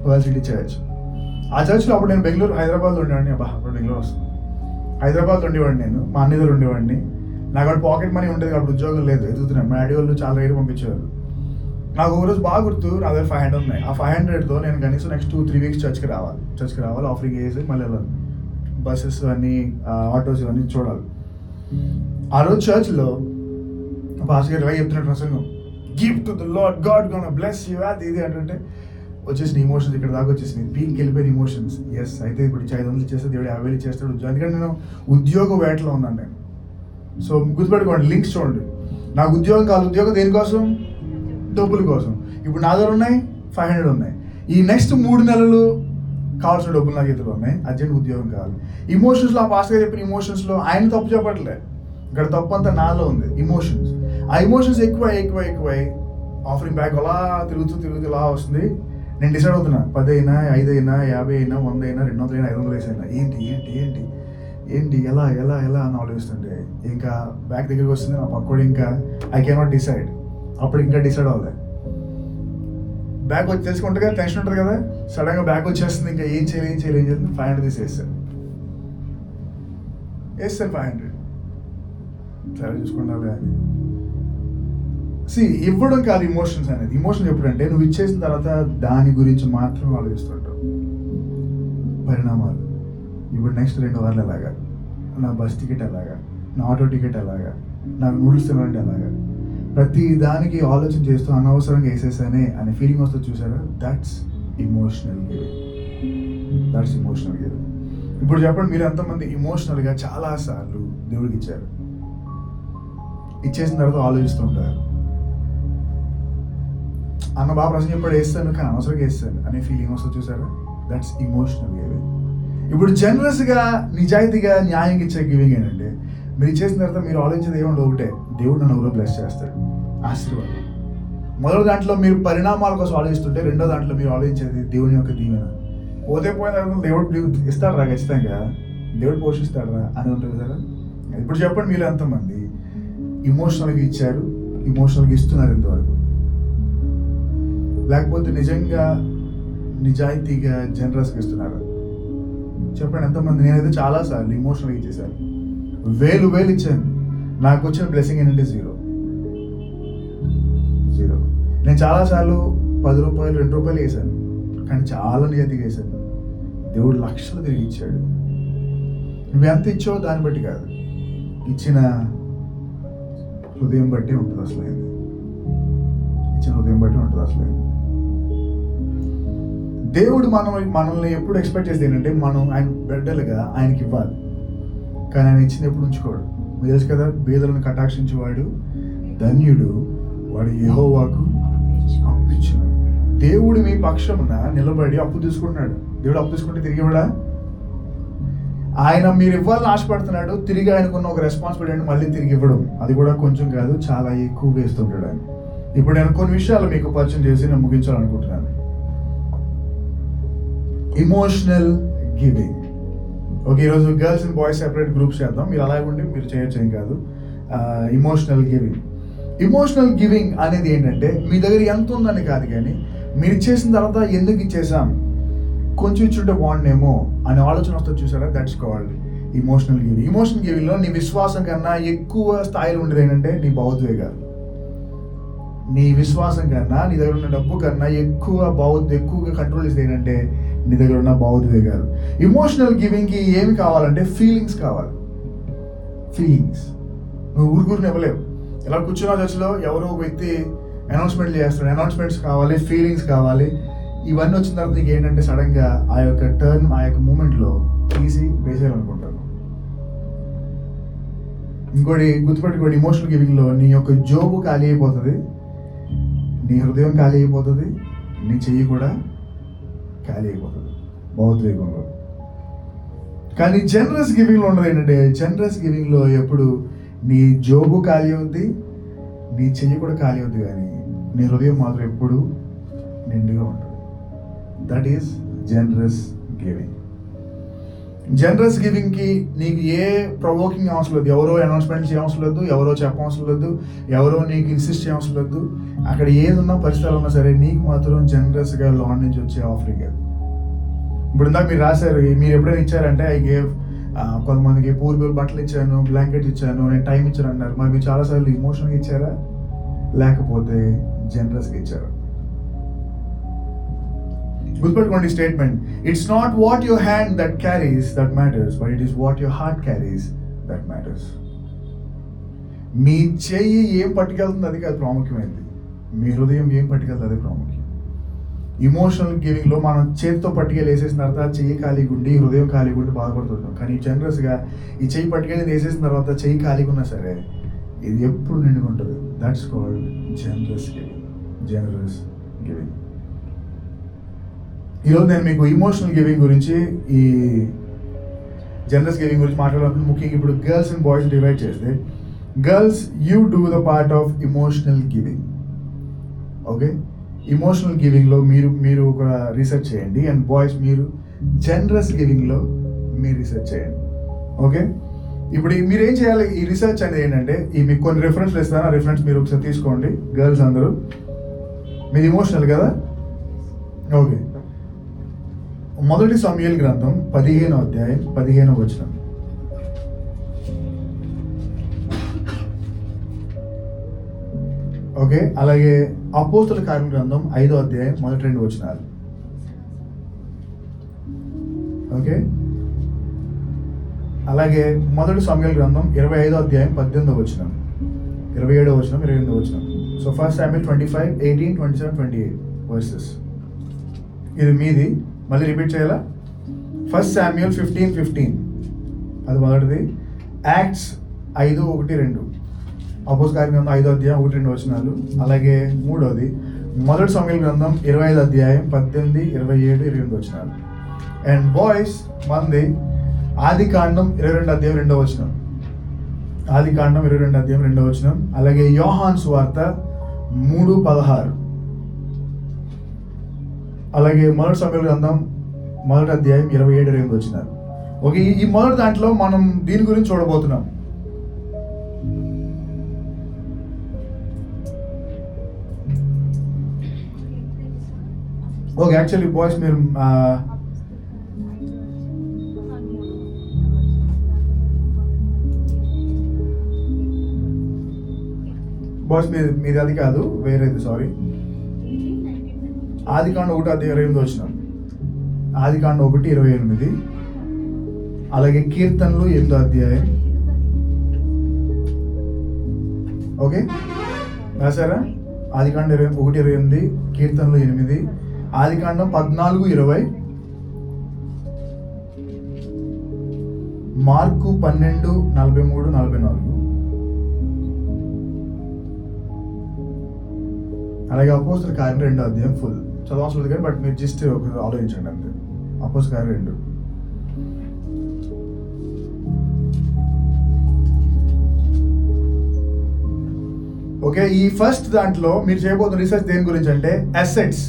పర్ల్ సిటీ చర్చ్. ఆ చర్చ్లో అప్పుడు నేను హైదరాబాద్లో ఉండేవాడిని. అప్పుడు బెంగళూరు వస్తుంది. హైదరాబాద్లో ఉండేవాడిని, నేను మా అన్న దగ్గర ఉండేవాడిని. నాకు అప్పుడు పాకెట్ మనీ ఉండేది, అప్పుడు ఉద్యోగం లేదు, ఎదుగుతున్నాను. మా డాడీ వాళ్ళు చాలా రేటు పంపించేవారు. నాకు ఒకరోజు బాగా గుర్తు, నా దగ్గర 500 ఉన్నాయి. ఆ 500తో నేను కనీసం నెక్స్ట్ 2-3 weeks చర్చ్కి రావాలి, ఆఫరింగ్ వేసి మళ్ళీ వెళ్ళాలి. బస్సెస్ అన్నీ ఆటోస్ ఇవన్నీ చూడాలి. ఆ రోజు చర్చ్లో పాస్టర్ గారు ఇలా చెప్తున్నట్టు ప్రసంగం, give to the lord, God gonna bless you, అది ఇది అంటే వచ్చేసిన ఇమోషన్స్ ఇక్కడ దాకా వచ్చేసినాయి, పీక్కి వెళ్ళిపోయిన ఇమోషన్స్. ఎస్, అయితే ఇప్పుడు 500 ఇచ్చేస్తే దేవుడు 50,000 ఇచ్చేస్తాడు ఉద్యోగం. ఎందుకంటే నేను ఉద్యోగ వేటలో ఉన్నాను నేను. సో గుర్తుపెట్టుకోండి, లింక్స్ చూడండి. నాకు ఉద్యోగం కాదు, ఉద్యోగం దేనికోసం? డబ్బుల కోసం. ఇప్పుడు నా దగ్గర ఉన్నాయి 500 ఉన్నాయి. ఈ నెక్స్ట్ 3 నెలలు కావాల్సిన డబ్బులు నాకు ఇద్దరు ఉన్నాయి, అర్జెంట్ ఉద్యోగం కావాలి. ఇమోషన్స్లో ఆ పాస్టర్ గారు చెప్పిన ఇమోషన్స్లో ఆయన తప్పు చెప్పట్లే, ఇక్కడ తప్పు అంతా నాలో ఉంది. ఇమోషన్స్, ఆ ఇమోషన్స్ ఎక్కువై ఆఫరింగ్ బ్యాక్ అలా తిరుగుతూ ఇలా వస్తుంది. నేను డిసైడ్ అవుతున్నా, 10 అయినా 5 అయినా 50 అయినా 100 అయినా 200 అయినా 500 వేసైనా ఏంటి ఎలా అని ఆలోచిస్తుంటే ఇంకా బ్యాక్ దగ్గరికి వస్తుంది. నా పక్కోడు ఇంకా ఐ కెనాట్ డిసైడ్. అప్పుడు ఇంకా డిసైడ్ అవ్వలే. బ్యాక్ వచ్చి తెలుసుకుంటే కదా టెన్షన్ ఉంటుంది కదా, సడన్గా బ్యాక్ వచ్చేస్తుంది. ఇంకా ఏం చేయాలి 500 తీసేస్తాను 500 సరే చూసుకుంటాలే అని. ఇవ్వడం కాదు ఇమోషన్స్ అనేది. ఇమోషన్స్ ఎప్పుడంటే నువ్వు ఇచ్చేసిన తర్వాత దాని గురించి మాత్రం ఆలోచిస్తుంటావు. పరిణామాలు, ఇప్పుడు నెక్స్ట్ 2 వారాలు ఎలాగా, నా బస్ టికెట్ ఎలాగా, నా ఆటో టికెట్ ఎలాగా, నాకు నూడిల్స్ తినాలంటే ఎలాగా, ప్రతి దానికి ఆలోచన చేస్తూ అనవసరంగా వేసేసానే అనే ఫీలింగ్ వస్తుంది చూసారా, దట్స్ ఇమోషనల్ గివింగ్. ఇప్పుడు చెప్పండి, మీరు ఎంతమంది ఇమోషనల్గా చాలాసార్లు దేవుడికి ఇచ్చారు, ఇచ్చేసిన తర్వాత ఆలోచిస్తుంటారు, అన్న బాగా ప్రశ్న చెప్పాడు వేస్తాను కానీ అనవసరంగా వేస్తాను అనే ఫీలింగ్ వస్తుంది చూసారా, దట్స్ ఇమోషనల్ గివింగ్. ఇప్పుడు జనరస్గా నిజాయితీగా న్యాయంగా ఇచ్చే గివింగ్ ఏంటంటే, మీరు ఇచ్చేసిన తర్వాత మీరు ఆలోచించేది ఏముండదు, ఒకటే, దేవుడు నన్ను ఎవరో బ్లెస్ చేస్తాడు, ఆశీర్వాదం. మొదటి దాంట్లో మీరు పరిణామాల కోసం ఆలోచిస్తుంటే, రెండో దాంట్లో మీరు ఆలోచించేది దేవుని యొక్క దీవెన. పోతే పోయిన తర్వాత దేవుడు ఇస్తాడరా, ఖచ్చితంగా దేవుడు పోషిస్తాడరా అని ఉంటుంది కదా. ఇప్పుడు చెప్పండి, మీరు ఎంతమంది ఇమోషనల్గా ఇచ్చారు, ఇమోషనల్గా ఇస్తున్నారు ఇంతవరకు? లేకపోతే నిజంగా నిజాయితీగా జనరస్గా ఇస్తున్నారు? చెప్పండి ఎంతమంది? నేనైతే చాలాసార్లు ఇమోషనల్గా ఇచ్చేసాను, వేలు ఇచ్చాను. నాకు వచ్చిన బ్లెస్సింగ్ ఏంటంటే జీరో. నేను చాలాసార్లు 10 రూపాయలు 2 రూపాయలు వేసాను, కానీ చాలా నిజాయితీగా వేసాను. దేవుడు లక్షలు తిరిగి ఇచ్చాడు. నువ్వు ఎంత ఇచ్చావో దాన్ని బట్టి కాదు, ఇచ్చిన హృదయం బట్టి ఉంటుంది అసలు. ఇచ్చిన హృదయం బట్టి ఉంటుంది అసలు. దేవుడు మనల్ని ఎప్పుడు ఎక్స్పెక్ట్ చేసేది ఏంటంటే, మనం ఆయన బిడ్డలుగా ఆయనకి ఇవ్వాలి, కానీ ఆయన ఇచ్చింది ఎప్పుడు ఉంచుకోడు. మీరు తెలుసు కదా, బీదలను కటాక్షించేవాడు ధన్యుడు, వాడు యెహోవాకు అప్పించును. దేవుడు మీ పక్షమున నిలబడి అప్పు తీసుకుంటున్నాడు. దేవుడు అప్పు తీసుకుంటే తిరిగి ఇవ్వడా? ఆయన మీరు ఇవ్వాలని ఆశపడుతున్నాడు, తిరిగి ఆయనకున్న ఒక రెస్పాన్సిబిలిటీ అంటే మళ్ళీ తిరిగి ఇవ్వడం. అది కూడా కొంచెం కాదు, చాలా ఎక్కువ వేస్తుంటాడు ఆయన. ఇప్పుడు నేను కొన్ని విషయాలు మీకు పరిచయం చేసి నేను ముగించాలనుకుంటున్నాను. Emotional giving. ఓకే, ఈరోజు girls and boys separate groups చేద్దాం. మీరు అలాగే ఉండి మీరు చేయొచ్చు, ఏం కాదు. ఇమోషనల్ గివింగ్ అనేది ఏంటంటే, మీ దగ్గర ఎంత ఉందని కాదు, కానీ మీరు ఇచ్చేసిన తర్వాత ఎందుకు ఇచ్చేసాం, కొంచెం ఇచ్చుంటే బాగుండేమో అనే ఆలోచన వస్తుంది చూసారా, that's called emotional giving. Emotional గివింగ్లో నీ విశ్వాసం కన్నా ఎక్కువ స్థాయిలో ఉండేది ఏంటంటే నీ భావోద్వేగాలు. నీ విశ్వాసం కన్నా, నీ దగ్గర ఉన్న డబ్బు కన్నా ఎక్కువగా కంట్రోల్ చేసేది ఏంటంటే నీ దగ్గర ఉన్న భావోద్వేగాలు. ఇమోషనల్ గివింగ్కి ఏమి కావాలంటే ఫీలింగ్స్ కావాలి. ఫీలింగ్స్ నువ్వు ఊరుకుని ఇవ్వలేవు. ఇలా కూర్చున్న చర్చలో ఎవరో వ్యక్తి అనౌన్స్మెంట్లు చేస్తాడు, అనౌన్స్మెంట్స్ కావాలి, ఫీలింగ్స్ కావాలి. ఇవన్నీ వచ్చిన తర్వాత నీకు ఏంటంటే సడన్గా ఆ యొక్క మూమెంట్లో తీసి వేసేయాలనుకుంటాను. ఇంకోటి గుర్తుపెట్టుకోండి, ఇమోషనల్ గివింగ్లో నీ యొక్క జోబు ఖాళీ అయిపోతుంది, నీ హృదయం ఖాళీ అయిపోతుంది, నీ చెయ్యి కూడా ఖాళీ అయిపోతుంది భావోద్వేగంలో. కానీ జనరస్ గివింగ్లో ఉన్నది ఏంటంటే, జనరస్ గివింగ్లో ఎప్పుడు నీ జోబు ఖాళీ అవుద్ది, నీ చెయ్యి కూడా ఖాళీ అవుద్ది, కానీ నీ హృదయం మాత్రం ఎప్పుడు నిండుగా ఉంటుంది. That is generous giving. Generous గివింగ్కి నీకు ఏ ప్రొవోకింగ్ అవసరం లేదు, ఎవరో అనౌన్స్మెంట్ చేయవసరం లేదు, ఎవరో చెప్పవసరం లేదు, ఎవరో నీకు ఇన్సిస్ట్ చేయవసరం లేదు. అక్కడ ఏది ఉన్నా పరిస్థితులు ఉన్నా సరే నీకు మాత్రం జనరస్గా లాండ్ నుంచి వచ్చే ఆఫరింగ్ అది. ఇప్పుడు ఇందాక మీరు రాశారు, మీరు ఎప్పుడైనా ఇచ్చారంటే ఐ గేవ్, కొంతమందికి పూర్వీకులు బట్టలు ఇచ్చాను, బ్లాంకెట్ ఇచ్చాను, నేను టైం ఇచ్చాను అన్నారు. మరి మీరు చాలాసార్లు ఇమోషన్గా ఇచ్చారా, లేకపోతే జనరస్గా ఇచ్చారా? గుర్తుపెట్టుకోండి statement. It's not what your hand that carries that matters, but it is what your heart carries that matters. మీ చెయ్యి ఏం పట్టుకెళ్తుంది అది కాదు ప్రాముఖ్యమైనది, మీ హృదయం ఏం పట్టుకెళ్తుంది అదే ప్రాముఖ్యం. ఇమోషనల్ గివింగ్లో మనం చేతితో పట్టుకెళ్ళి వేసేసిన తర్వాత చెయ్యి ఖాళీగా ఉండి హృదయం ఖాళీగా ఉండి బాధపడుతుంటాం. కానీ జనరస్గా ఈ చెయ్యి పట్టుకెళ్ళి వేసేసిన తర్వాత చెయ్యి ఖాళీగా ఉన్నా సరే ఇది ఎప్పుడు నిండుగా ఉంటుంది. That's called generous giving. Generous giving. ఈరోజు నేను మీకు ఇమోషనల్ గివింగ్ గురించి, ఈ జనరస్ గివింగ్ గురించి మాట్లాడాలనుకుంటే ముఖ్యంగా ఇప్పుడు గర్ల్స్ అండ్ బాయ్స్ డివైడ్ చేస్తే, girls you do the part of emotional giving. Okay, emotional గివింగ్లో మీరు ఒక రీసెర్చ్ చేయండి, అండ్ బాయ్స్ మీరు జనరస్ గివింగ్లో మీరు రీసెర్చ్ చేయండి. ఓకే, ఇప్పుడు మీరు ఏం చేయాలి, ఈ రీసెర్చ్ అనేది ఏంటంటే మీకు కొన్ని రిఫరెన్స్లు ఇస్తాను, ఆ రిఫరెన్స్ మీరు ఒకసారి తీసుకోండి. గర్ల్స్ అందరూ మీది ఇమోషనల్ కదా. ఓకే, మొదటి సమూయేలు గ్రంథం 15వ అధ్యాయం 15వ వచనం. ఓకే, అలాగే అపోస్తలుల కార్యముల గ్రంథం 5వ అధ్యాయం మొదటి 2 వచనాలు. ఓకే, అలాగే మొదటి సమూయేలు గ్రంథం 25వ అధ్యాయం 18వ వచనం, 27వ వచనం, 28వ వచనం. So first Samuel 25, 18, 27, 28 verses. ఇది మీది, మళ్ళీ రిపీట్ చేయాలా? ఫస్ట్ సామ్యూయల్ 15:15 అది మొదటిది. యాక్ట్స్ 5:1-2. అపోస్తలుల కార్యముల గ్రంథం 5వ అధ్యాయం 1-2 వచనాలు. అలాగే మూడోది మొదటి సమూయేలు గ్రంథం 25వ అధ్యాయం 18, 27, 28 వచనాలు. అండ్ బాయ్స్ మంది ఆదికాండం 22వ అధ్యాయం 2వ వచనం. ఆదికాండం 22వ అధ్యాయం 2వ వచనం. అలాగే యోహాను సువార్త 3:16. అలాగే మొదటి సమూయేలు గ్రంథం 1వ అధ్యాయం 27, 28 వచనాలు. ఓకే, ఈ మొదటి దాంట్లో మనం దీని గురించి చూడబోతున్నాం. ఓకే, యాక్చువల్లీ బాయ్స్ మీరు మీది అది కాదు, వేరేది, సారీ. ఆదికాండం 1వ అధ్యాయం 28 వచనం. ఆదికాండం 1:28. అలాగే కీర్తనలు 8వ అధ్యాయం. ఓకే, రాశారా? ఆదికాండం 1:28, కీర్తనలు 8, ఆదికాండం 14:20, మార్కు 12:43, 44. అలాగే అపోస్తలుల కార్యం 2వ అధ్యాయం ఫుల్ చదవవసరం లేదు కానీ బట్ మీరు జస్ట్ ఒక ఆలోచించండి అంతే. అపోస్తలుల కార్యం 2. ఓకే, ఈ ఫస్ట్ దాంట్లో మీరు చేయబోతున్న రీసెర్చ్ దేని గురించి అంటే అసెట్స్,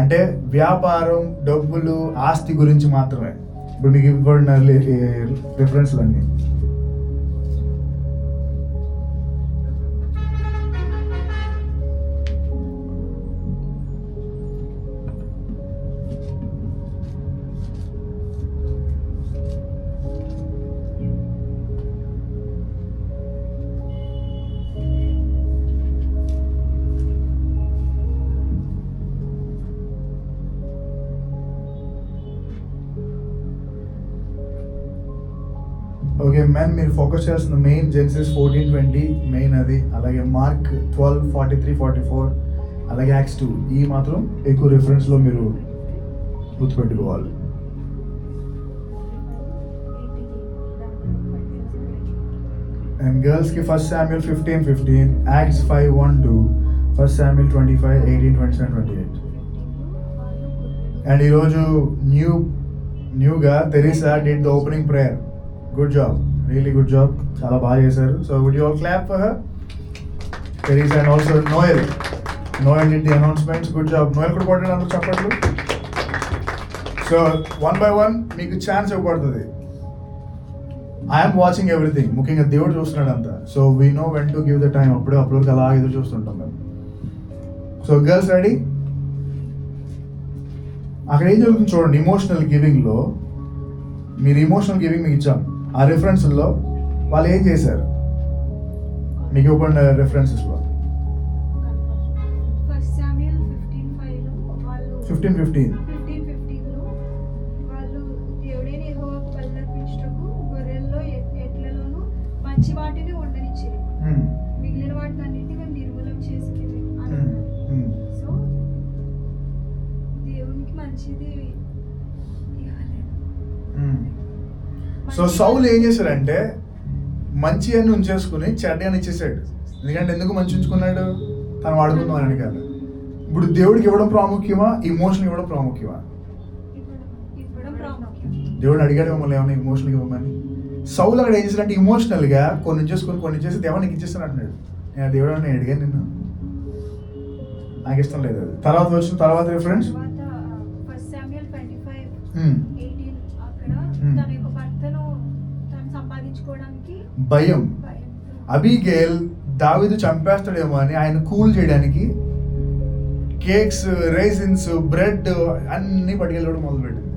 అంటే వ్యాపారం, డబ్బులు, ఆస్తి గురించి మాత్రమే. ఇప్పుడు మీకు ఇవ్వబడిన రిఫరెన్స్లు అన్నీ. ఓకే మ్యాన్, మీరు ఫోకస్ చేస్తున్న మెయిన్ జెన్సిస్ 14:20 మెయిన్ అది. అలాగే మార్క్ 12:43, 44. అలాగే యాక్ట్స్ 2. ఈ మాత్రం ఎక్కువ రిఫరెన్స్లో మీరు గుర్తుపెట్టుకోవాలి. అండ్ గర్ల్స్కి first Samuel 15:15, Acts 5:1-2, first Samuel 25, 18, 27, 28. And ఈరోజు న్యూగా Teresa did the opening prayer. Good job, really good job, చాలా బాగా చేశారు. So would you all clap for her? Teresa and also Noel did the announcements. Good job. Noel కూడా కొట్టండి అందరూ చప్పట్లు. So 1 by 1 మీకు ఛాన్స్ ఇవ్వబడుతుంది. I'm watching everything. ముఖ్యంగా దేవుడు చూస్తున్నాడు అంతా. So we know when to give the time. అప్పటివరకు అలా ఎదురు చూస్తుంటాం మేము. So girls ready? అక్కడ ఏం జరుగుతుంది చూడండి. ఇమోషనల్ గివింగ్లో మీరు ఇమోషనల్ గివింగ్ మీకు ఇచ్చాం. ఆ రిఫరెన్స్లో వాళ్ళు ఏం చేశారు మీకు ఇవ్వబడిన రిఫరెన్సెస్లో? 15:15 సో సౌలు ఏం చేశాడంటే మంచి అని ఉంచేసుకుని చెడ్డ అని ఇచ్చేసాడు. ఎందుకంటే ఎందుకు మంచి ఉంచుకున్నాడు? తను వాడుకుందాం అని కాదు. ఇప్పుడు దేవుడికి ఇవ్వడం ప్రాముఖ్యమా, ఇమోషన్ ఇవ్వడం ప్రాముఖ్యమా? దేవుడు అడిగాడు మమ్మల్ని ఏమన్నా ఇమోషనల్ ఇవ్వమని. సౌలు అక్కడ ఏం చేశాడంటే ఇమోషనల్గా కొన్ని ఉంచేసుకొని కొన్ని చేసి దేవునికి ఇచ్చేస్తాను అంటున్నాడు. నేను దేవుడు నేను అడిగాను నిన్ను, నాకు ఇష్టం లేదు అది. తర్వాత రిఫరెన్స్ భయం. అబీగేల్ దావీదు చంపేస్తాడేమో అని ఆయన కూల్ చేయడానికి కేక్స్, రైసిన్స్, బ్రెడ్ అన్ని పట్టుకెళ్ళడం మొదలుపెట్టింది.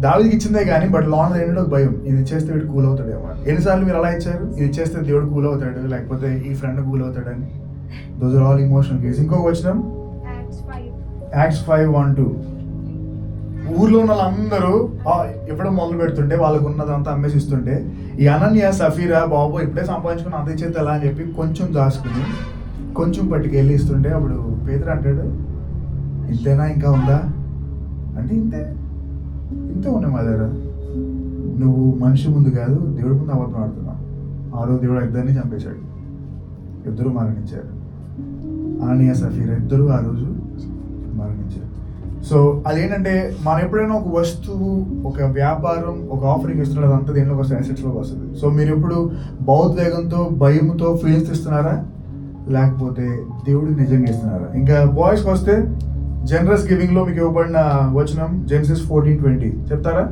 దావీదుకి ఇచ్చిందే కానీ బట్ లోన్ ఏంటంటే ఒక భయం, ఇది చేస్తే వీడు కూల్ అవుతాడేమో అని. ఎన్నిసార్లు మీరు అలా ఇచ్చారు? ఇది చేస్తే దేవుడు కూల్ అవుతాడు, లేకపోతే ఈ ఫ్రెండ్ కూల్ అవుతాడని. Those are all emotional case. ఇంకొక వచనం యాక్ట్స్ 5:1-2. ఊర్లో ఉన్న వాళ్ళందరూ ఎప్పుడో మొదలు పెడుతుంటే వాళ్ళకు ఉన్నదంతా అమ్మేసి ఇస్తుంటే ఈ అనన్య సఫీరా బాబు ఇప్పుడే సంపాదించుకుని అంత ఇచ్చేది ఎలా అని చెప్పి కొంచెం దాచుకుని కొంచెం పట్టుకెళ్ళి ఇస్తుంటే అప్పుడు పేతురు అంటాడు, ఇంతేనా ఇంకా ఉందా అంటే ఇంతే ఉన్నాయి మా దగ్గర, నువ్వు మనిషి ముందు కాదు దేవుడి ముందు అబద్ధం ఆడుతున్నావు. ఆ రోజు దేవుడు ఇద్దరిని చంపేశాడు, ఇద్దరు మరణించారు. అననీయ సఫీరా ఇద్దరు ఆ రోజు మరణించారు. సో అదేంటంటే మనం ఎప్పుడైనా ఒక వస్తువు, ఒక వ్యాపారం, ఒక ఆఫరింగ్ ఇస్తున్నది అంతా దేనిలోకి వస్తుంది? అసెట్స్లోకి వస్తుంది. సో మీరు ఎప్పుడు భావోద్వేగంతో, భయంతో ఫీలింగ్స్ ఇస్తున్నారా, లేకపోతే దేవుడికి నిజంగా ఇస్తున్నారా? ఇంకా బాయ్స్కి వస్తే జనరస్ గివింగ్లో మీకు ఇవ్వబడిన వచనం జెనసిస్ 14:20 చెప్తారా?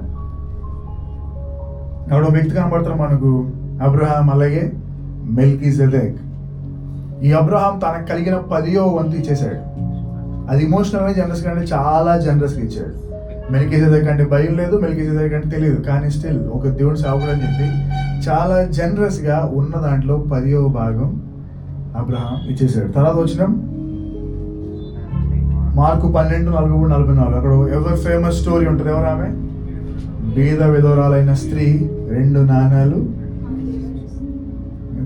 ఎవడో వ్యక్తి కనబడతారు మనకు, అబ్రహాం, అలాగే మెల్కీసెదెక్. ఈ అబ్రహాం తనకు కలిగిన 10వ వంతు ఇచ్చేశాడు. అది ఇమోషనల్గా జనరస్గా అంటే చాలా జనరస్గా ఇచ్చాడు. మెల్కీసెదెక్ అంటే భయం లేదు, మెల్కీసెదెక్ అంటే తెలియదు, కానీ స్టిల్ ఒక దేవుని సేవకుడు అని చెప్పి చాలా జనరస్గా ఉన్న దాంట్లో 10వ భాగం అబ్రహాం ఇచ్చేసాడు. తర్వాత వచ్చిన మార్కు 12:43-44. అక్కడ ఎవరు ఫేమస్ స్టోరీ ఉంటుంది, ఎవరు ఆమె? బీద విధవరాలైన స్త్రీ 2 నాణాలు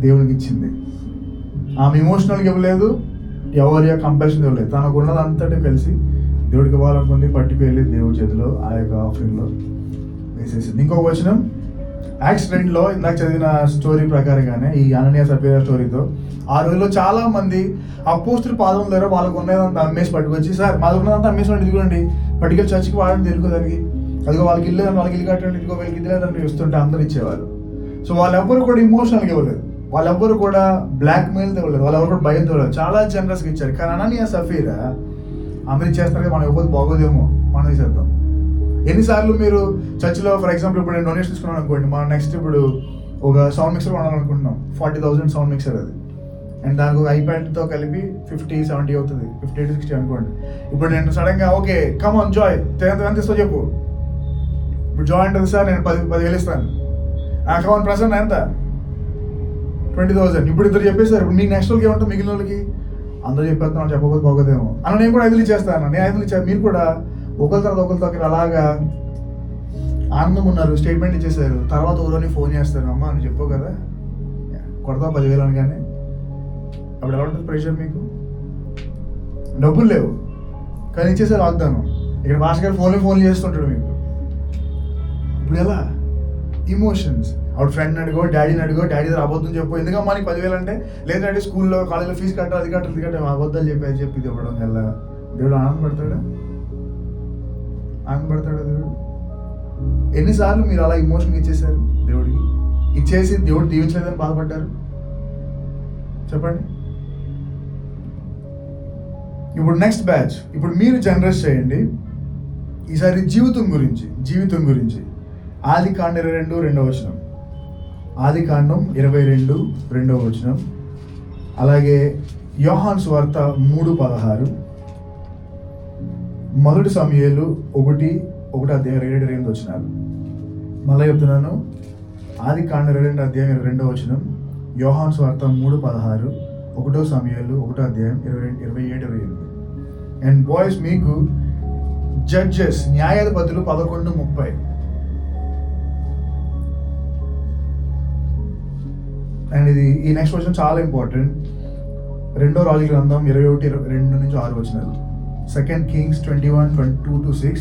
దేవునికి ఇచ్చింది. ఆమె ఇమోషనల్గా ఇవ్వలేదు, ఎవరి కంపల్షన్ ఇవ్వలేదు, తనకు ఉన్నదంతటి కలిసి దేవుడికి ఇవ్వాలనుకుంది, పట్టుకు వెళ్ళి దేవుడి చేతిలో ఆ యొక్క ఆఫరింగ్లో వేసేసింది. ఇంకొక వచనం యాక్ట్స్ 2లో ఇందాక చదివిన స్టోరీ ప్రకారంగానే ఈ అననీయ సఫీరా స్టోరీతో ఆ రోజుల్లో చాలా మంది అపోస్తుల పాదం దగ్గర వాళ్ళకు ఉన్నదంతా అమ్మేసి పట్టుకొచ్చి, సార్ మాకు ఉన్నదంతా అమ్మేసి ఇదిగోండి పట్టుకెళ్ళి చర్చికి వాడని తెలుగుదానికి, అదిగో వాళ్ళకి ఇల్లు కట్టండి, ఇదిగో వీళ్ళకి ఇది లేదంటే ఇస్తుంటే అందరూ ఇచ్చేవాళ్ళు. సో వాళ్ళెవ్వరు కూడా ఇమోషనల్గా ఇవ్వలేదు, వాళ్ళెవ్వరు కూడా బ్లాక్ మెయిల్ ఇవ్వలేదు, వాళ్ళెవరు కూడా భయం ఇవ్వలేదు, చాలా జనరస్గా ఇచ్చారు. కానీ అననీయ సఫీరా అందరూ ఇచ్చేస్తారు కదా, మనం ఇవ్వదు బాగోదేమో మనం చేద్దాం. ఎన్నిసార్లు మీరు చర్చిలో ఫర్ ఎగ్జాంపుల్ ఇప్పుడు నేను డొనేషన్ తీసుకున్నాను అనుకోండి, మనం నెక్స్ట్ ఇప్పుడు ఒక సౌండ్ మిక్సర్ కొనాలనుకుంటున్నాం, 40,000 సౌండ్ మిక్సర్ అది, అండ్ దానికి ఒక ఐప్యాడ్తో కలిపి 50-70 అవుతుంది, 50-60 అనుకోండి. ఇప్పుడు నేను సడన్గా ఓకే కమ్ ఆన్ జాయ్ ఎంత ఇస్తో చెప్పు, ఇప్పుడు జాయ్ ఉంటుంది సార్ నేను 10,000 ఇస్తాను, కమాన్ ప్రసన్న ఎంత 20,000. ఇప్పుడు ఇద్దరు చెప్పేసారు, ఇప్పుడు మీకు నెక్స్ట్ వాళ్ళకి ఏమంటారు, మిగిలిన వాళ్ళకి అందరూ చెప్పేస్తాను చెప్పకపోతే బాగోదేమో అన్న, నేను కూడా 5 ఇచ్చేస్తాను, నేను 5 ఇచ్చాను, మీరు కూడా ఒకరి తర్వాత ఒకరి దగ్గర అలాగా ఆనందం ఉన్నారు, స్టేట్మెంట్ ఇచ్చేసారు. తర్వాత ఊరోని ఫోన్ చేస్తారు, అమ్మ అని చెప్పు కదా కొడతావు 10,000 అనగానే అప్పుడు ఎలా ఉంటుంది ప్రెషర్? మీకు డబ్బులు లేవు కానీ ఇచ్చేసారు వాగ్దానం. ఇక్కడ భాష గారు ఫోన్లు చేస్తుంటాడు మీకు, ఇప్పుడు ఎలా? ఇమోషన్స్. ఆవిడ ఫ్రెండ్ అడిగో, డాడీని అడిగో, డాడీ దగ్గర అబద్ధం చెప్పు, ఎందుకమ్మా నీకు 10,000 అంటే, లేదు డాడీ స్కూల్లో కాలేజీలో ఫీజు కట్టాలి, అది కట్టాలి, అబద్ధాలు చెప్పి ఇది ఇవ్వడం వల్ల దేవుడు ఆనందపడతాడా? దేవుడు? ఎన్నిసార్లు మీరు అలా ఇమోషన్గా ఇచ్చేసారు దేవుడికి? ఇచ్చేసి దేవుడు దీవించలేదని బాధపడ్డారు? చెప్పండి. ఇప్పుడు నెక్స్ట్ బ్యాచ్, ఇప్పుడు మీరు జనరస్ చేయండి ఈసారి జీవితం గురించి. ఆదికాండం 22:2 ఆదికాండం 22:2. అలాగే యోహాను సువార్త 3:16, మొదటి సమూయేలు 1:7-8. మళ్ళీ చెప్తున్నాను, ఆదికాండం 22:2, యోహాను సువార్త 3:16, 1 సమూయేలు 1:27-28. అండ్ బాయ్స్ మీకు జడ్జెస్, న్యాయాధిపతులు 11:30. అండ్ ఇది ఈ నెక్స్ట్ క్వశ్చన్ చాలా ఇంపార్టెంట్. 2వ రాజుల గ్రంథం 21:2-6. 2 Kings 21:2-6.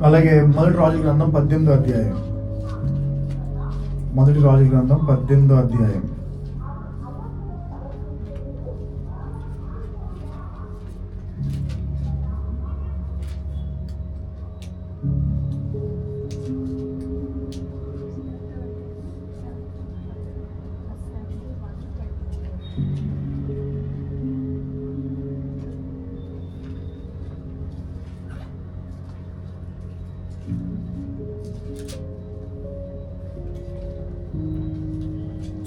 అలాగే మొదటి రాజుల గ్రంథం 18వ అధ్యాయం. మొదటి రాజుల గ్రంథం 18వ అధ్యాయం.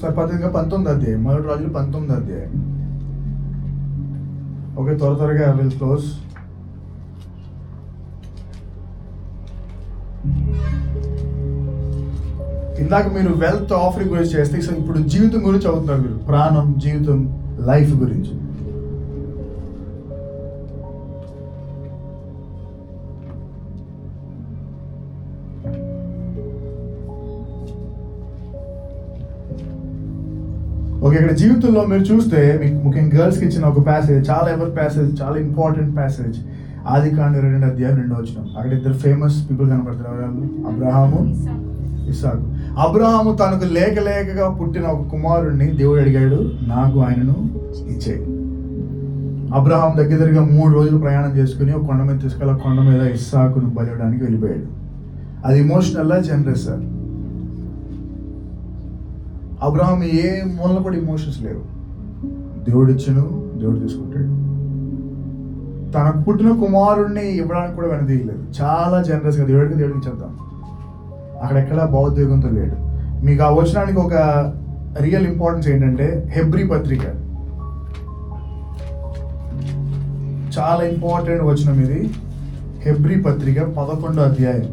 సార్ 19వ అధ్యాయం. మొదటి రాజులు 19వ అధ్యాయం. ఓకే, త్వరగా విల్ క్లోజ్. ఇందాక మీరు వెల్త్ ఆఫరింగ్ గురించి చేస్తే ఇప్పుడు జీవితం గురించి అవుతున్నారు మీరు. ప్రాణం, జీవితం, లైఫ్ గురించి. ఓకే, ఇక్కడ జీవితంలో మీరు చూస్తే మీకు ముఖ్యంగా గర్ల్స్కి ఇచ్చిన ఒక ప్యాసేజ్, చాలా ప్యాసేజ్, చాలా ఇంపార్టెంట్ ప్యాసేజ్. ఆదికాండం 2వ అధ్యాయం 2వ వచనం. అక్కడ ఇద్దరు ఫేమస్ పీపుల్ కనపడుతున్నారు. అబ్రహాము, ఇస్సాకు. అబ్రహాము తనకు లేకగా పుట్టిన ఒక కుమారుడిని దేవుడు అడిగాడు, నాకు ఆయనను ఇచ్చేయి. అబ్రహాం దగ్గరగా 3 రోజులు ప్రయాణం చేసుకుని ఒక కొండ మీద తీసుకెళ్ళి ఆ కొండ మీద ఇస్సాకును బలియడానికి వెళ్ళిపోయాడు. అది ఇమోషనల్లా జనరస్ సార్. అబ్రహాం ఏ మూలన కూడా ఇమోషన్స్ లేవు. దేవుడు ఇచ్చును, దేవుడు తీసుకుంటాడు. తనకు పుట్టిన కుమారుడిని ఇవ్వడానికి కూడా వెనదీయలేదు. చాలా జనరస్గా దేవుడికి ఇచ్చేద్దాం. అక్కడెక్కడ భావోద్వేగంతో లేడు. మీకు ఆ వచనానికి ఒక రియల్ ఇంపార్టెన్స్ ఏంటంటే హెబ్రీ పత్రిక, చాలా ఇంపార్టెంట్ వచనం ఇది. హెబ్రీ పత్రిక 11వ అధ్యాయం.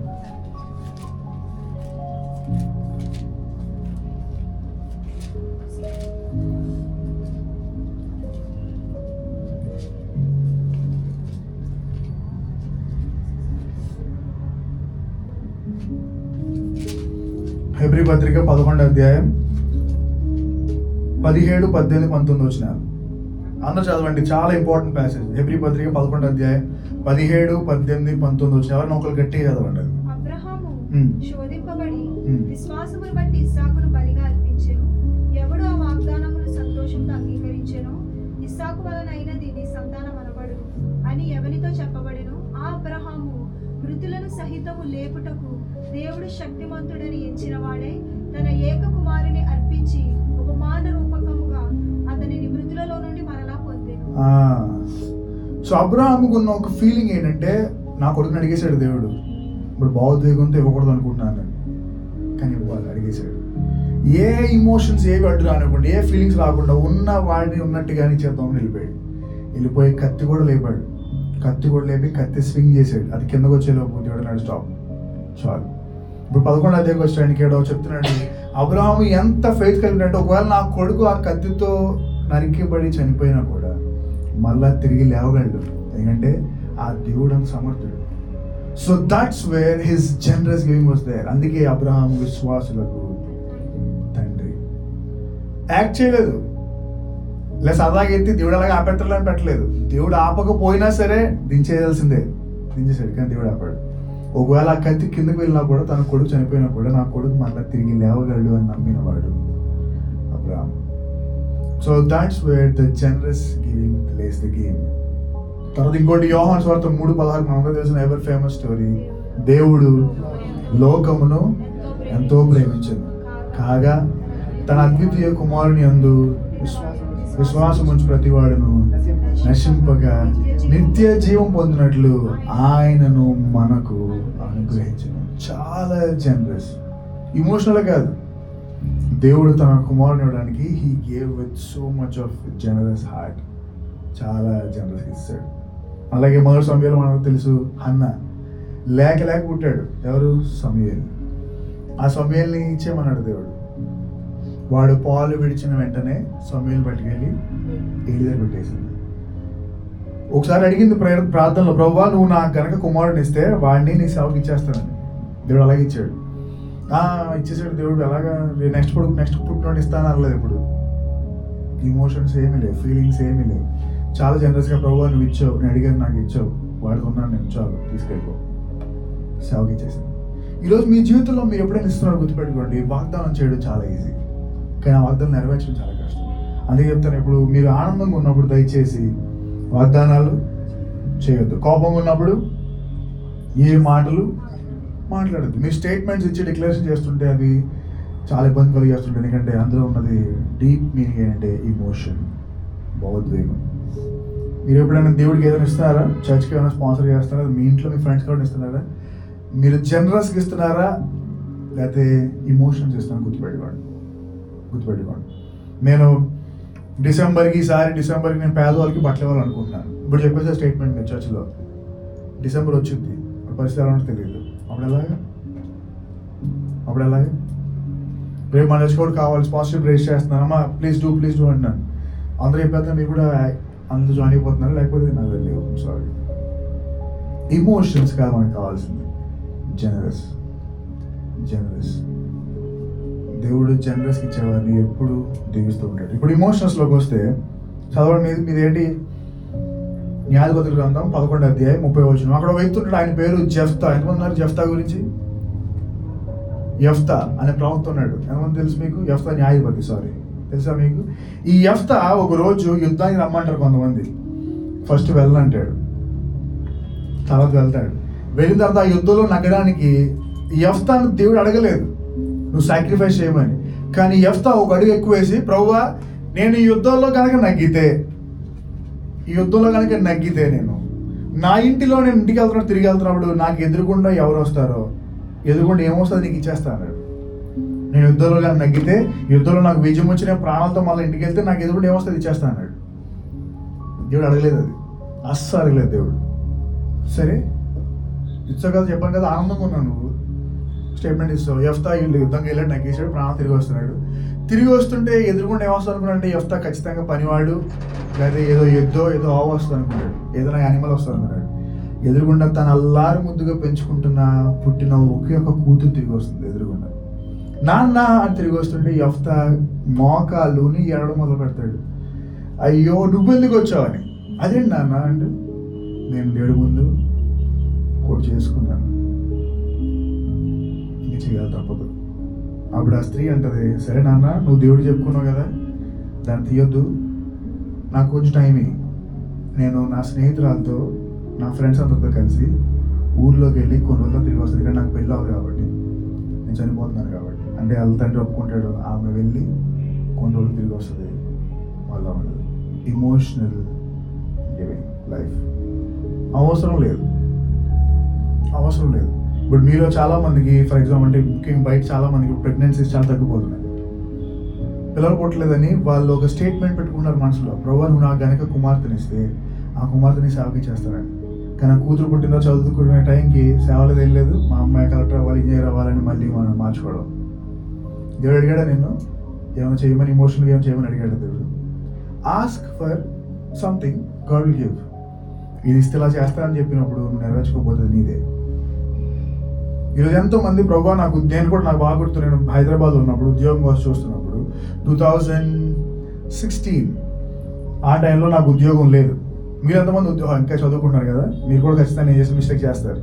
హెబ్రీ పత్రిక 11వ అధ్యాయం 17, 18, 19 వచనాలు. అందరూ చదవండి, చాలా ఇంపార్టెంట్ ప్యాసేజ్. హెబ్రీ పత్రిక 11వ అధ్యాయం 17, 18, 19 వచనాలు. ఎవరైనా ఒకరు గట్టిగా చదవండి. అబ్రహాము శోధింపబడి విశ్వాసమును బట్టి ఇస్సాకును బలిగా అర్పించెను. ఎవడు ఆ వాగ్దానమును సంతోషంతో అంగీకరించెనో ఇస్సాకు వలన అయినది నీ సంతానం అనబడును అని ఎవనితో చెప్పబడెను. ఆ అబ్రహాము మృతులను సహితము లేపుటకు దేవుడు శక్తిమంతుడని ఎంచిన వాడే తన ఏక కుమారుని అర్పించి ఉపమాన రూపకముగా అతనిని మృతులలో నుండి మరలా పొందెను. సో అబ్రహాముకు ఉన్న ఒక ఫీలింగ్ ఏంటంటే, నా కొడుకుని అడిగేశాడు దేవుడు. ఇప్పుడు భావోద్వేగంతో ఇవ్వకూడదు అనుకుంటున్నాను, కానీ వాళ్ళు అడిగేశాడు. ఏ ఇమోషన్స్ ఏవి అడ్డు రానివ్వకుండా, ఏ ఫీలింగ్స్ రాకుండా ఉన్న వాడిని ఉన్నట్టుగానే చేద్దామని వెళ్ళిపోయి కత్తి కూడా లేపి కత్తి స్వింగ్ చేసాడు. అది కిందకు వచ్చేలోపు దేవుడు నాడు స్టాప్, చాలు. ఇప్పుడు 11వ అధ్యాయం వచ్చాడు. ఏడో చెప్తున్నాడు, అబ్రహాము ఎంత ఫెయిత్ కలిగినట్టు, ఒకవేళ నా కొడుకు ఆ కత్తితో నరికిబడి చనిపోయినా కూడా మళ్ళా తిరిగి లేవగలడు, ఎందుకంటే ఆ దేవుడు అంత సమర్థుడు. So that's where his generous giving was there. అందుకే అబ్రహాము విశ్వాసులకు తండ్రి. యాక్ట్ చేయలేదు, లేదా సరదాగా ఎత్తి దేవుడు అలాగే ఆపెట్టాలని పెట్టలేదు. దేవుడు ఆపకపోయినా సరే దించేసాడు, కానీ దేవుడు ఆపాడు. ఒకవేళ ఆ కత్తి కిందకు వెళ్ళినా కూడా, తన కొడుకు చనిపోయినా కూడా నా కొడుకు మళ్ళీ తిరిగి లేవగలడు అని నమ్మినవాడు Abraham. So that's where the generous giving plays the game. తర్వాత ఇంకోటి యోహాను సువార్త 3:16 మనందరూ తెలిసిన ఎవర్ ఫేమస్ స్టోరీ. దేవుడు లోకమును ఎంతో ప్రేమించను కాగా తన అద్వితీయ కుమారుని యందు విశ్వాసం ఉంచి ప్రతివాడును నశింపగా నిత్య జీవం పొందినట్లు ఆయనను మనకు అనుగ్రహించను. చాలా జనరస్, ఇమోషనల్ కాదు. దేవుడు తన కుమారుని ఇవ్వడానికి he gave with so much of generous heart. చాలా జనరస్ ఇస్తాడు. అలాగే మొదటి సమయంలో మనకు తెలుసు, హన్నా లేక పుట్టాడు. ఎవరు? సమూయేలు. ఆ సమూయేల్ని ఇచ్చేమన్నాడు దేవుడు. వాడు పాలు విడిచిన వెంటనే సమూయేలు పట్టుకెళ్ళి ఏలి దగ్గర పెట్టేసింది. ఒకసారి అడిగింది ప్రార్థనలో, ప్రభువా నువ్వు నాకు గనక కుమారుడిని ఇస్తే వాడిని నీ సేవకి ఇచ్చేస్తానని. దేవుడు అలాగే ఇచ్చాడు. ఇచ్చేసాడు దేవుడు. అలాగా నెక్స్ట్ పుట్టినోడు ఇస్తాను అనలేదు. ఇప్పుడు ఇమోషన్స్ ఏమీ లేవు, ఫీలింగ్స్ ఏమీ లేవు. చాలా జనరస్గా ప్రభువా నువ్వు ఇచ్చావు, నేను అడిగాను, నాకు ఇచ్చావు, వాడితో ఉన్నాను నేను, చాలు తీసుకెళ్ళిపో. సేవకి ఇచ్చేసింది. ఈరోజు మీ జీవితంలో మీరు ఎప్పుడైనా ఇస్తున్నారు గుర్తుపెట్టుకోండి, వాగ్దానం చేయడం చాలా ఈజీ, కానీ ఆ వాగ్దానం నెరవేర్చడం చాలా కష్టం. అందుకే చెప్తాను, ఇప్పుడు మీరు ఆనందంగా ఉన్నప్పుడు దయచేసి వాగ్దానాలు చేయొద్దు. కోపంగా ఉన్నప్పుడు ఏ మాటలు మాట్లాడద్దు. మీరు స్టేట్మెంట్స్ ఇచ్చి డిక్లరేషన్ చేస్తుంటే అది చాలా ఇబ్బంది కలిగేస్తుంటుంది. ఎందుకంటే అందులో ఉన్నది డీప్ మీనింగ్ ఏంటంటే ఇమోషన్, భావోద్వేగం. మీరు ఎప్పుడైనా దేవుడికి ఏదైనా ఇస్తున్నారా? చర్చ్కి ఏమైనా స్పాన్సర్ చేస్తున్నారా? మీ ఇంట్లో మీ ఫ్రెండ్స్ కూడా ఇస్తున్నారా? మీరు జనరస్గా ఇస్తున్నారా లేకపోతే ఇమోషన్స్ ఇస్తున్నారా? గుర్తుపెట్టుకోండి. నేను ఈసారి డిసెంబర్కి నేను పేదవాళ్ళకి బట్టలు ఇవ్వాలనుకుంటున్నాను. ఇప్పుడు చెప్పేసే స్టేట్మెంట్ మీరు చర్చ్లో. డిసెంబర్ వచ్చింది, పరిస్థితి ఎలా ఉంటుందో తెలియదు. అప్పుడు ఎలాగా రేపు మన చర్చ్ కూడా కావాలి, స్పాన్సర్షిప్ రేస్ చేస్తున్నాను, అమ్మా ప్లీజ్ డూ అంటున్నాను. అందరూ చెప్పేస్తే మీరు కూడా అందులో జాయిన్ అయిపోతున్నారు, లేకపోతే నాకు తెలియదు. సారీ, ఇమోషన్స్ కాదు మనకు కావాల్సింది, జనరస్. దేవుడు జనరస్కి ఇచ్చేవాడిని ఎప్పుడు దీవిస్తూ ఉంటాడు. ఇప్పుడు ఇమోషన్స్లోకి వస్తే చదవండి, మీదేంటి? న్యాయాధిపతుల గ్రంథం 11వ అధ్యాయం 30వ వచనం. అక్కడ వ్యక్తి ఉంటాడు, ఆయన పేరు జెఫ్తా. ఎంతమంది ఉన్నారు జెఫ్తా గురించి? యెఫ్తా అనే ప్రవక్త ఉన్నాడు. ఎంతమంది తెలుసు మీకు? యెఫ్తా న్యాయాధిపతి, తెలుసా మీకు? ఈ యెఫ్తా ఒక రోజు యుద్ధానికి రమ్మంటారు కొంతమంది. ఫస్ట్ వెళ్ళంటాడు, తర్వాత వెళ్తాడు. వెళ్ళిన తర్వాత ఆ యుద్ధంలో నగ్గడానికి యెఫ్తాను దేవుడు అడగలేదు నువ్వు సాక్రిఫైస్ చేయమని. కానీ యెఫ్తా ఒక అడుగు ఎక్కువ వేసి, ప్రభువా నేను ఈ యుద్ధంలో కనుక నగ్గితే నేను నా ఇంటిలో నేను ఇంటికి వెళ్తున్నాడు, తిరిగి వెళ్తున్నప్పుడు నాకు ఎదురుగుండా ఎవరు వస్తారో, ఎదురుగుండా ఏమొస్తుందో నీకు ఇచ్చేస్తాను. నేను యుద్ధంలో కానీ నగ్గితే, యుద్ధంలో నాకు విజయం వచ్చిన ప్రాణాలతో మళ్ళీ ఇంటికి వెళ్తే నాకు ఎదురుగుండా ఏమొస్తుంది ఇచ్చేస్తాను అన్నాడు. దేవుడు అడగలేదు, అది అస్సలు అడగలేదు దేవుడు. సరే ఇచ్చా కదా, చెప్పాను కదా, ఆనందంగా ఉన్నాను. నువ్వు స్టేట్మెంట్ ఇస్తావు. యెఫ్తా యుద్ధంగా వెళ్ళాడు, నగ్గేసాడు, ప్రాణం తిరిగి వస్తున్నాడు. తిరిగి వస్తుంటే ఎదురుకుండా ఏమొస్తుంది అనుకున్నాడంటే, యెఫ్తా ఖచ్చితంగా పనివాడు, లేదా ఏదో ఆవు వస్తుంది అనుకున్నాడు, ఏదైనా యానిమల్ వస్తుంది అనుకున్నాడు. ఎదురుగుండా తన అల్లారు ముద్దుగా పెంచుకుంటున్న పుట్టిన ఒకే ఒక కూతురు తిరిగి వస్తుంది ఎదురుగుండా. నాన్న అని తిరిగి వస్తుంటే యెఫ్తా మోకాలుని ఎడడం మొదలు పెడతాడు. అయ్యో నువ్వెందుకు వచ్చావని. అదేంటి నాన్న అంటే, నేను దేవుడి ముందు కోటి చేసుకున్నాను, ఇంక చేయాలి తప్పదు. అప్పుడు ఆ స్త్రీ అంటది, సరే నాన్న నువ్వు దేవుడు చెప్పుకున్నావు కదా, దాన్ని తీయొద్దు, నాకు కొంచెం టైం ఇయ్యి. నేను నా స్నేహితురాలతో నా ఫ్రెండ్స్ అందరితో కలిసి ఊర్లోకి వెళ్ళి కొన్ని రోజులు తిరిగి వస్తుంది, కానీ నాకు పెళ్ళి అవ్వదు కాబట్టి, నేను చనిపోతున్నాను కాబట్టి. అంటే వాళ్ళ తండ్రి ఒప్పుకుంటాడు, ఆమె వెళ్ళి కొన్ని రోజులు తిరిగి వస్తుంది, మళ్ళీ ఉండదు. ఇమోషనల్ గివింగ్ లైఫ్ అవసరం లేదు. ఇప్పుడు మీలో చాలా మందికి, ఫర్ ఎగ్జాంపుల్ అంటే ముఖ్యంగా బయట చాలా మందికి ప్రెగ్నెన్సీస్ చాలా తగ్గిపోతున్నాయి. పిల్లలు పుట్టలేదని వాళ్ళు ఒక స్టేట్మెంట్ పెట్టుకున్నారు మనసులో, ప్రభువా నువ్వు నాకు గనక కుమార్తెనిస్తే ఆ కుమార్తెని సేవకి చేస్తారని. కానీ ఆ కూతురు పుట్టిందో చదువుకునే టైంకి సేవలు తెలియలేదు, మా అమ్మాయి కలెక్టర్ అవ్వాలి, ఇంజనీర్ అవ్వాలని మళ్ళీ మనం మార్చుకోవడం. దేవుడు అడిగాడా నిన్ను ఏమైనా చేయమని, ఇమోషనల్గా ఏమైనా చేయమని అడిగాడు దేవుడు? Ask for something, God will give. ఇది ఇస్తే ఇలా చేస్తానని చెప్పినప్పుడు నువ్వు నెరవేర్చుకోకపోతే నీదే. ఈరోజు ఎంతోమంది ప్రభువా నాకు బాగా గుర్తు, నేను హైదరాబాద్ ఉన్నప్పుడు ఉద్యోగం కోసం చూస్తున్నప్పుడు 2016 ఆ టైంలో నాకు ఉద్యోగం లేదు. మీరు ఎంతమంది ఇంకా చదువుకుంటున్నారు కదా, మీరు కూడా ఖచ్చితంగా నేను చేసిన మిస్టేక్ చేస్తారు.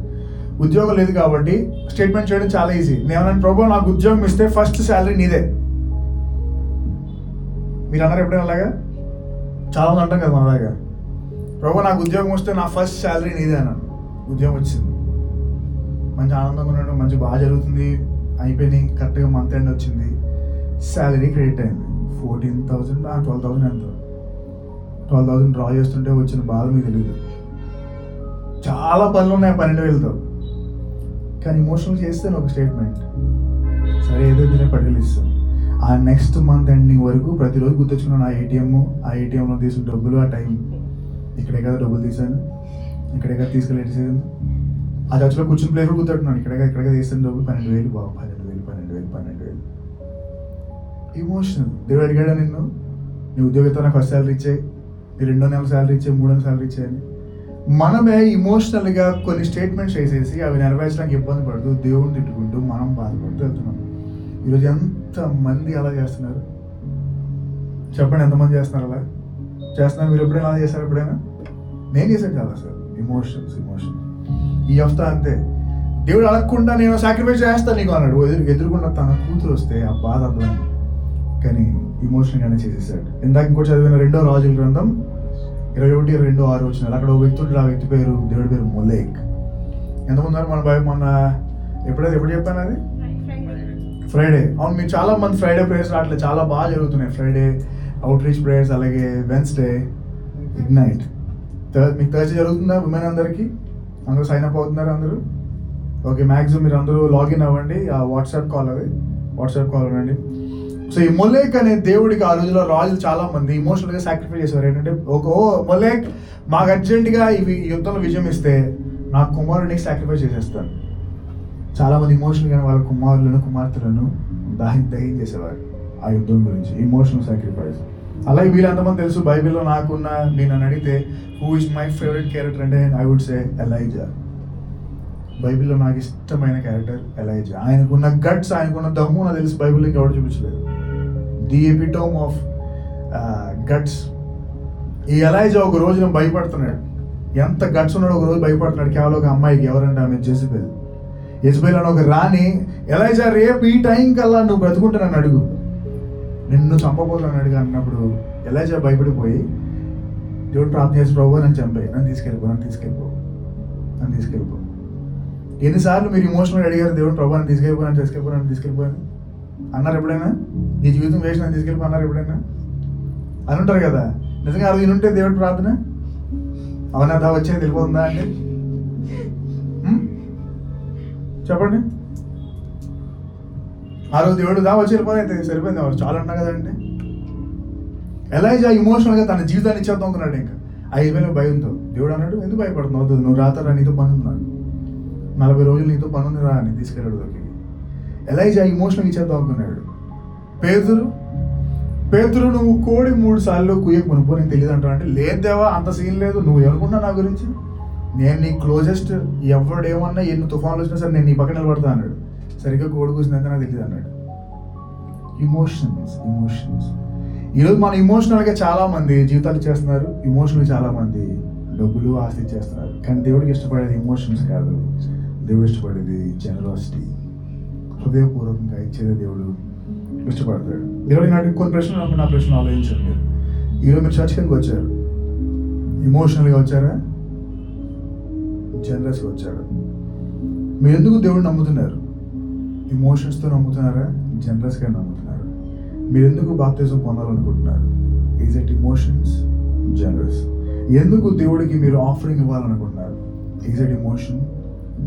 ఉద్యోగం లేదు కాబట్టి స్టేట్మెంట్ చేయడం చాలా ఈజీ. నేను ప్రభువా నాకు ఉద్యోగం ఇస్తే ఫస్ట్ శాలరీ నీదే. మీరు అన్నారు ఎప్పుడైనా అలాగా? చాలామంది అంటాం కదా మనలాగా, ప్రభువా నాకు ఉద్యోగం వస్తే నా ఫస్ట్ శాలరీ నీదే అన్నాను. ఉద్యోగం వచ్చింది, మంచి ఆనందంగా ఉన్నాడు, మంచి బాగా జరుగుతుంది, అయిపోయినాయి, కరెక్ట్గా మంత్ ఎండ్ వచ్చింది, శాలరీ క్రెడిట్ అయింది 14,000 12,000 ఎంతో. 12,000 డ్రా చేస్తుంటే వచ్చిన బాధ మీకు తెలియదు. చాలా పనులు ఉన్నాయి 12,000తో, కానీ ఇమోషనల్ చేస్తే ఒక స్టేట్మెంట్, సరే ఏదో ఇద్దరే పట్టుకెళ్ళిస్తాం. ఆ నెక్స్ట్ మంత్ ఎండింగ్ వరకు ప్రతిరోజు గుర్తొచ్చుకున్నాను ఆ ఏటీఎంలో తీసిన డబ్బులు, ఆ టైం ఇక్కడే కదా డబ్బులు తీసాను, ఇక్కడే కదా తీసుకెళ్ళేసాను. ఆ చర్చలో కూర్చుని ప్లేస్ కూడా గుర్తుపెట్టున్నాను, ఇక్కడే తీసాను డబ్బులు 12,000 బాబు, 12,000. ఇమోషనల్. దేవుడు అడిగాడా నిన్ను, నీ ఉద్యోగంతో నాకు ఫస్ట్ శాలరీ ఇచ్చాయి, నీ 2వ నెల శాలరీ ఇచ్చాయి, 3వ నెల శాలరీ ఇచ్చాయని మనమే ఇమోషనల్గా కొన్ని స్టేట్మెంట్స్ వేసేసి అవి నెరవేర్చడానికి ఇబ్బంది పడుతూ దేవుడిని తిట్టుకుంటూ మనం బాధపడుతూ వెళ్తున్నాం. ఈరోజు ఎంతమంది అలా చేస్తున్నారు చెప్పండి, ఎంతమంది చేస్తున్నారు అలా చేస్తున్నారు? మీరు ఎప్పుడైనా అలా చేస్తారు? ఎప్పుడైనా? నేను చేశాను చాలా సార్. ఇమోషన్. ఈ యెఫ్తా అంతే, దేవుడు అడగకుండా నేను సాక్రిఫైస్ చేస్తాను నీకు అన్నాడు. ఎదురుకుండా తన కూతురు వస్తే ఆ బాధ అర్థమైంది, కానీ ఇమోషనల్గానే చేసేసాడు. ఇందాక ఇంకోటి చదివిన 2వ రాజుల గ్రంథం 21:2-6 వచ్చినారు. అక్కడ ఒక వ్యక్తి ఉంటాడు, ఆ వ్యక్తి పేరు, దేవుడి పేరు మొలెక్. ఎంతమంది మొన్న ఎప్పుడు చెప్పాను అది ఫ్రైడే. అవును, మీరు చాలా మంది ఫ్రైడే ప్రేయర్స్ రావట్లేదు, చాలా బాగా జరుగుతున్నాయి. ఫ్రైడే అవుట్ రీచ్ ప్రేయర్స్, అలాగే వెన్స్డే ఇగ్నైట్. మీకు థర్స్డే జరుగుతుందా? ఉమెన్ అందరికీ అందరూ సైన్ అప్ అవుతున్నారు అందరూ? ఓకే, మ్యాక్సిమం మీరు అందరూ లాగిన్ అవ్వండి. ఆ వాట్సాప్ కాల్ ఉండండి. సో ఈ మొలేక్ అనే దేవుడికి ఆ రోజుల్లో రాజులు చాలా మంది ఇమోషనల్గా సాక్రిఫైస్ చేసేవారు. ఏంటంటే మొలేక్ మాకు అర్జెంటుగా ఈ యుద్ధంలో విజయం ఇస్తే నా కుమారుడిని సాక్రిఫైస్ చేసేస్తాను. చాలామంది ఇమోషనల్గా వాళ్ళ కుమార్తెలను దహించేసేవారు ఆ యుద్ధం గురించి, ఇమోషనల్ సాక్రిఫైస్. అలాగే వీళ్ళు ఎంతమంది తెలుసు బైబిల్లో నేను అడిగితే who is my favourite character అంటే ఐ వుడ్ సే ఎలైజా. బైబిల్లో నాకు ఇష్టమైన క్యారెక్టర్ ఎలైజా. ఆయనకున్న గట్స్, ఆయనకున్న దమ్ము నాకు తెలుసు బైబిల్లో ఇంకెవరు చూపించలేదు. The epitome of guts. ఈ ఎలైజా ఒక రోజున భయపడుతున్నాడు. ఎంత గట్స్ ఉన్నాడు, ఒక రోజు భయపడుతున్నాడు కేవలం ఒక అమ్మాయికి. ఎవరంటే ఆమె యెజబెల్ అని ఒక రాణి, ఎలైజా రేపు ఈ టైం కల్లా నువ్వు బ్రతుకుంటే నన్ను అడుగు, నిన్ను చంపబోతున్నాను అడుగు అన్నప్పుడు ఎలైజా భయపడిపోయి దేవుడు ప్రార్థన చేసి, ప్రభు నన్ను చంపే, నన్ను తీసుకెళ్ళిపో. ఎన్నిసార్లు మీరు ఇమోషనల్గా అడిగారు దేవుడు, ప్రభు నన్ను తీసుకెళ్ళిపోయాను అన్నారు ఎప్పుడైనా? నీ జీవితం వేసి నన్ను తీసుకెళ్ళిపో అన్నారు ఎప్పుడైనా? అని ఉంటారు కదా. నిజంగా అది వినుంటే దేవుడు ప్రార్థన అవునా దా వచ్చేది వెళ్ళిపోతుందా అంటే చెప్పండి. ఆ రోజు దేవుడు దా వచ్చి వెళ్ళిపోతే సరిపోయింది, వాళ్ళు చాలా ఉన్నా కదండి. ఎలైజా ఇమోషనల్గా తన జీవితాన్ని ఇచ్చేద్దాం అనుకున్నాడు. ఇంకా 5,000 భయంతో దేవుడు అన్నాడు, ఎందుకు భయపడుతున్నావు, వద్దు, నువ్వు రాతారా, నీతో పని ఉన్నాను, 40 రోజులు నీతో పని ఉంది రా అని తీసుకెళ్ళాడు దగ్గరికి. ఎలైజా ఇమోషనల్గా ఇచ్చేద్దాం అనుకున్నాడు. పేతురు నువ్వు కోడి 3 సార్లు కుయ్యకు మునుపు నేను తెలియదు అంటావు అంటే, లేదు దేవా అంత సీన్ లేదు, నువ్వు ఏమనుకున్నావు నా గురించి, నేను నీ క్లోజెస్ట్, ఎవడేమన్నా ఎన్ని తుఫాన్లు వచ్చినా సరే నేను నీ పక్కన నిలబడతా అన్నాడు. సరిగ్గా కోడి కూర్చున్నాక నాకు తెలియదు అన్నాడు. ఇమోషన్స్. ఈరోజు మన ఇమోషనల్గా చాలామంది జీవితాలు చేస్తున్నారు, ఇమోషనల్ చాలామంది డబ్బులు ఆస్తి చేస్తున్నారు. కానీ దేవుడికి ఇష్టపడేది ఇమోషన్స్ కాదు, దేవుడు ఇష్టపడేది జనరాసిటీ. హృదయపూర్వకంగా ఇచ్చేది దేవుడు ఇష్టపడతాడు. ఈరోజు నాటికి కొన్ని ప్రశ్నలు నా ప్రశ్న ఆలోచించారు. మీరు ఈరోజు మీరు చర్చ్ కిందకి వచ్చారు, ఇమోషనల్గా వచ్చారా, జనరస్గా వచ్చారా? మీరు ఎందుకు దేవుడిని నమ్ముతున్నారు? ఇమోషన్స్తో నమ్ముతున్నారా, జనరస్గా నమ్ముతున్నారా? మీరు ఎందుకు బాప్తిజం పొందాలనుకుంటున్నారు? Is it emotions, generous? ఎందుకు దేవుడికి మీరు ఆఫరింగ్ ఇవ్వాలనుకుంటున్నారు? Is it emotion,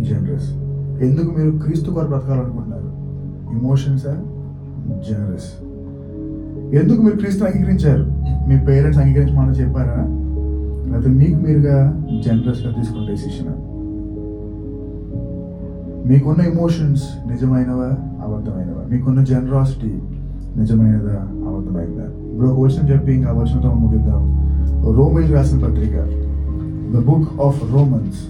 generous? ఎందుకు మీరు క్రీస్తు కొరకు బ్రతకాలనుకుంటున్నారు? ఇమోషన్సా, జనరస్? ఎందుకు మీరు క్రీస్తుని అంగీకరించారు? మీ పేరెంట్స్ అంగీకరించమని చెప్పారా, లేకపోతే మీకు మీరుగా జనరస్గా తీసుకున్న డెసిషన్? మీకున్న ఇమోషన్స్ నిజమైనవా, అబద్ధమైనవా? మీకున్న జనరాసిటీ నిజమైనదా, అబద్ధమైనదా? ఇప్పుడు ఒక వచనం చెప్పి ఇంకా వచనంతో ముగిద్దాం. రోమీయులకు రాసిన పత్రిక, ద బుక్ ఆఫ్ రోమన్స్,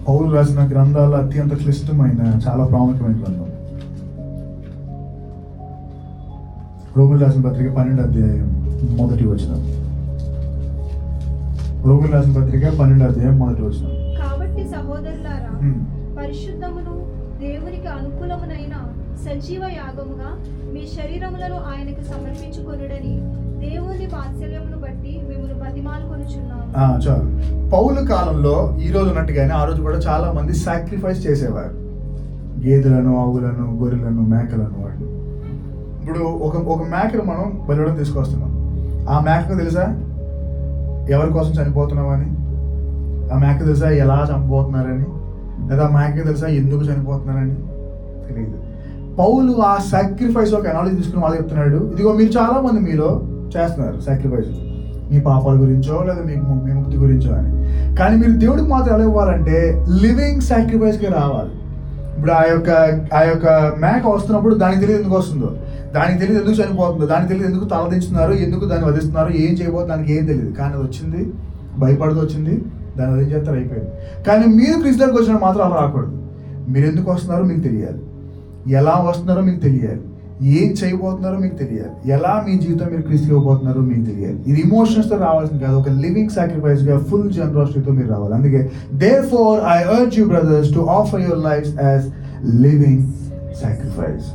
పౌలు రాసిన గ్రంథాల్లో అత్యంత క్లిష్టమైన, చాలా ప్రాముఖ్యమైన గ్రంథం. రోమీయులకు రాసిన పత్రిక 12వ అధ్యాయం 1వ వచనం. రోమీయులకు రాసిన పత్రిక 12వ అధ్యాయం 1వ వచనం. కాబట్టి సహోదరులారా, పరిశుద్ధమును దేవునికి అనుకూలమునైన సజీవ యాగముగా మీ శరీరములను ఆయనకు సమర్పించుకొనుడని దేవుని వాత్సల్యమును బట్టి మిమ్మల్ని బతిమాలుకొనుచున్నాము. చాలు. పౌలు కాలంలో ఈ రోజు ఉన్నట్టుగానే ఆ రోజు కూడా చాలా మంది సాక్రిఫైస్ చేసేవారు, గేదెలను, ఆవులను, గొర్రెలను, మేకలను. వాటిని ఇప్పుడు ఒక మేకను మనం బలివడం తీసుకొస్తున్నాం. ఆ మేకకు తెలుసా ఎవరి కోసం చనిపోతున్నామని? ఆ మేక తెలుసా ఎలా చంపబోతున్నారని? లేదా ఆ మేకకి తెలుసా ఎందుకు చనిపోతున్నారని? తెలియదు. పౌలు ఆ సాక్రిఫైస్ ఒక అనాలజీ తీసుకుని వాళ్ళు చెప్తున్నాడు, ఇదిగో మీరు చాలా మంది మీలో చేస్తున్నారు సాక్రిఫైస్, మీ పాపాల గురించో లేదా మీ ముక్తి గురించో అని. కానీ మీరు దేవుడికి మాత్రం ఎలా ఇవ్వాలంటే లివింగ్ సాక్రిఫైస్కి రావాలి. ఇప్పుడు ఆ యొక్క మేక వస్తున్నప్పుడు దానికి తెలియదు ఎందుకు వస్తుందో, దానికి తెలియదు ఎందుకు చనిపోతుందో, దానికి తెలియదు ఎందుకు తలదించుతున్నారు, ఎందుకు దాన్ని వధిస్తున్నారు, ఏం చేయబోతుంది దానికి ఏం తెలియదు. కానీ అది వచ్చింది, భయపడుతూ వచ్చింది, దాన్ని వదిలించేస్తారు, అయిపోయింది. కానీ మీరు క్రీస్తు దగ్గరికి వచ్చినప్పుడు మాత్రం అలా రాకూడదు. మీరు ఎందుకు వస్తున్నారో మీకు తెలియాలి, ఎలా వస్తున్నారో మీకు తెలియాలి, ఏం చేయబోతున్నారో మీకు తెలియాలి. ఎలా మీ జీవితం మీరు క్రీస్తుకి ఇవ్వబోతున్నారో మీకు తెలియాలి. ఇది ఎమోషన్స్తో రావాల్సింది కాదు, ఒక లివింగ్ సాక్రిఫైస్గా ఫుల్ జనరాసిటీతో మీరు రావాలి. అందుకే therefore I urge you brothers to offer your lifes as living sacrifice.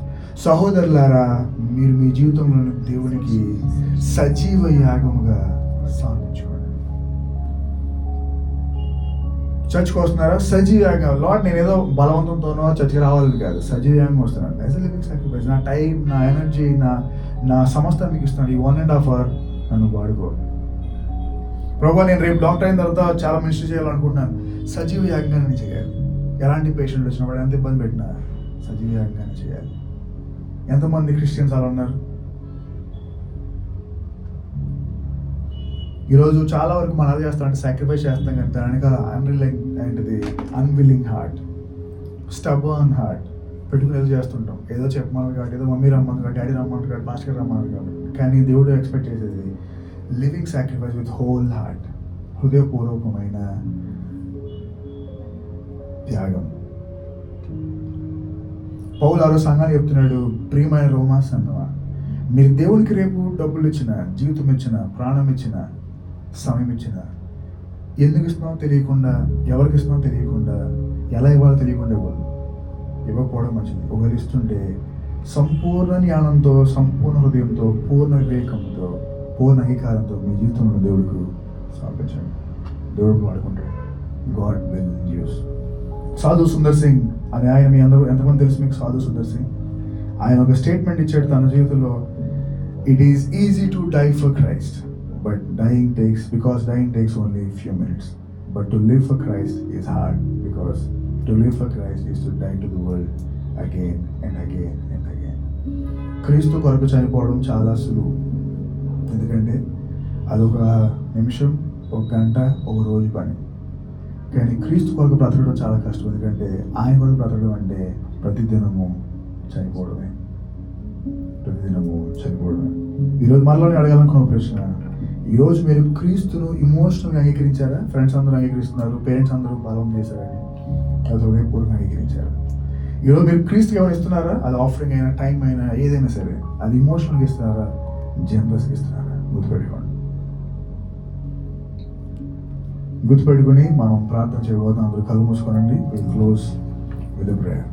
సహోదరులారా, మీరు మీ జీవితంలో దేవునికి సజీవ యాగముగా సమర్పించుకోండి. చర్చ్కి వస్తున్నారా? సజీవ యాగం. లార్డ్, నేను ఏదో బలవంతంతోనో చర్చికి రావాలని కాదు, సజీవ యాగం వస్తున్నాను. As a living sacrifice. నా టైం, నా ఎనర్జీ, నా సమస్త మీకు ఇస్తున్నాను. ఈ 1.5 hour నన్ను వాడుకో ప్రభా. నేను రేపు డాక్టర్ అయిన తర్వాత చాలా మినిస్టర్ చేయాలనుకుంటున్నాను. సజీవ యాగంగా నేను చేయాలి. ఎలాంటి పేషెంట్ వచ్చినప్పుడు ఎంత ఇబ్బంది పెట్టినా సజీవ యాగంగానే చేయాలి. ఎంతమంది క్రిస్టియన్స్ అలా ఉన్నారు? ఈరోజు చాలా వరకు మనం అది చేస్తాం అంటే సాక్రిఫైస్ చేస్తాం కానీ దాని వెనకాల అన్విల్లింగ్ హార్ట్, స్టబర్న్ హార్ట్ పెట్టుకుని ఏదో చేస్తుంటాం. ఏదో చెప్పమన్నారు కాబట్టి, ఏదో మమ్మీ రమ్మన్నారు కాబట్టి, డాడీ రమ్మన్నారు కాబట్టి, పాస్టర్ రమ్మన్నారు కాబట్టి. కానీ దేవుడు ఎక్స్పెక్ట్ చేసేది living sacrifice with whole heart, హృదయపూర్వకమైన త్యాగం. పౌలు ఆరో సంఘాన్ని చెప్తున్నాడు, ప్రియమైన రోమా సంఘమా, మీరు దేవునికి రేపు డబ్బులు ఇచ్చిన, జీవితం ఇచ్చిన, ప్రాణం ఇచ్చిన, సమయం ఇచ్చిన, ఎందుకు ఇస్తున్నామో తెలియకుండా, ఎవరికి ఇస్తున్నామో తెలియకుండా, ఎలా ఇవ్వాలో తెలియకుండా ఇవ్వకపోవడం మంచిది. ఒకరు ఇస్తుంటే సంపూర్ణ జ్ఞానంతో, సంపూర్ణ హృదయంతో, పూర్ణ వివేకంతో, పూర్ణ అంగీకారంతో మీ జీవితంలో దేవుడికి సమర్పించండి. దేవుడు వాడుకుంటాడు. God will use. సాధు సుందర్ సింగ్ అనే ఆయన, మీ అందరూ ఎంతమంది తెలుసు మీకు? సాధు సుందర్ సింగ్ ఆయన ఒక స్టేట్మెంట్ ఇచ్చాడు తన జీవితంలో. It is easy to die for Christ, but dying takes only few minutes. But to live for Christ is hard, because to live for Christ is to die to the world again and again and again. క్రీస్తు కొరకు చనిపోవడం చాలా సులువు, ఎందుకంటే అదొక నిమిషం, ఒక గంట, ఒక రోజు పని. కానీ క్రీస్తు కొరకు బ్రతకడం చాలా కష్టం, ఎందుకంటే ఆయన కొరకు బ్రతకడం అంటే ప్రతిదినము చనిపోవడమే. ఈరోజు మనలోనే అడగాలనుకున్న ప్రశ్న, ఈరోజు మీరు క్రీస్తును ఇమోషనల్గా అంగీకరించారా? ఫ్రెండ్స్ అందరూ అంగీకరిస్తున్నారు, పేరెంట్స్ అందరూ బలం చేశారని అది హృదయపూర్వకంగా అంగీకరించారు. ఈరోజు మీరు క్రీస్తుకి ఏమైనా ఇస్తున్నారా? అది ఆఫరింగ్ అయినా, టైం అయినా, ఏదైనా సరే, అది ఇమోషనల్గా ఇస్తున్నారా, జనరస్గా ఇస్తున్నారా? గుర్తుపెట్టుకుని మనం ప్రార్థన చేయబోతాం. అందరూ కళ్ళు మూసుకోనండి. Will close with a prayer.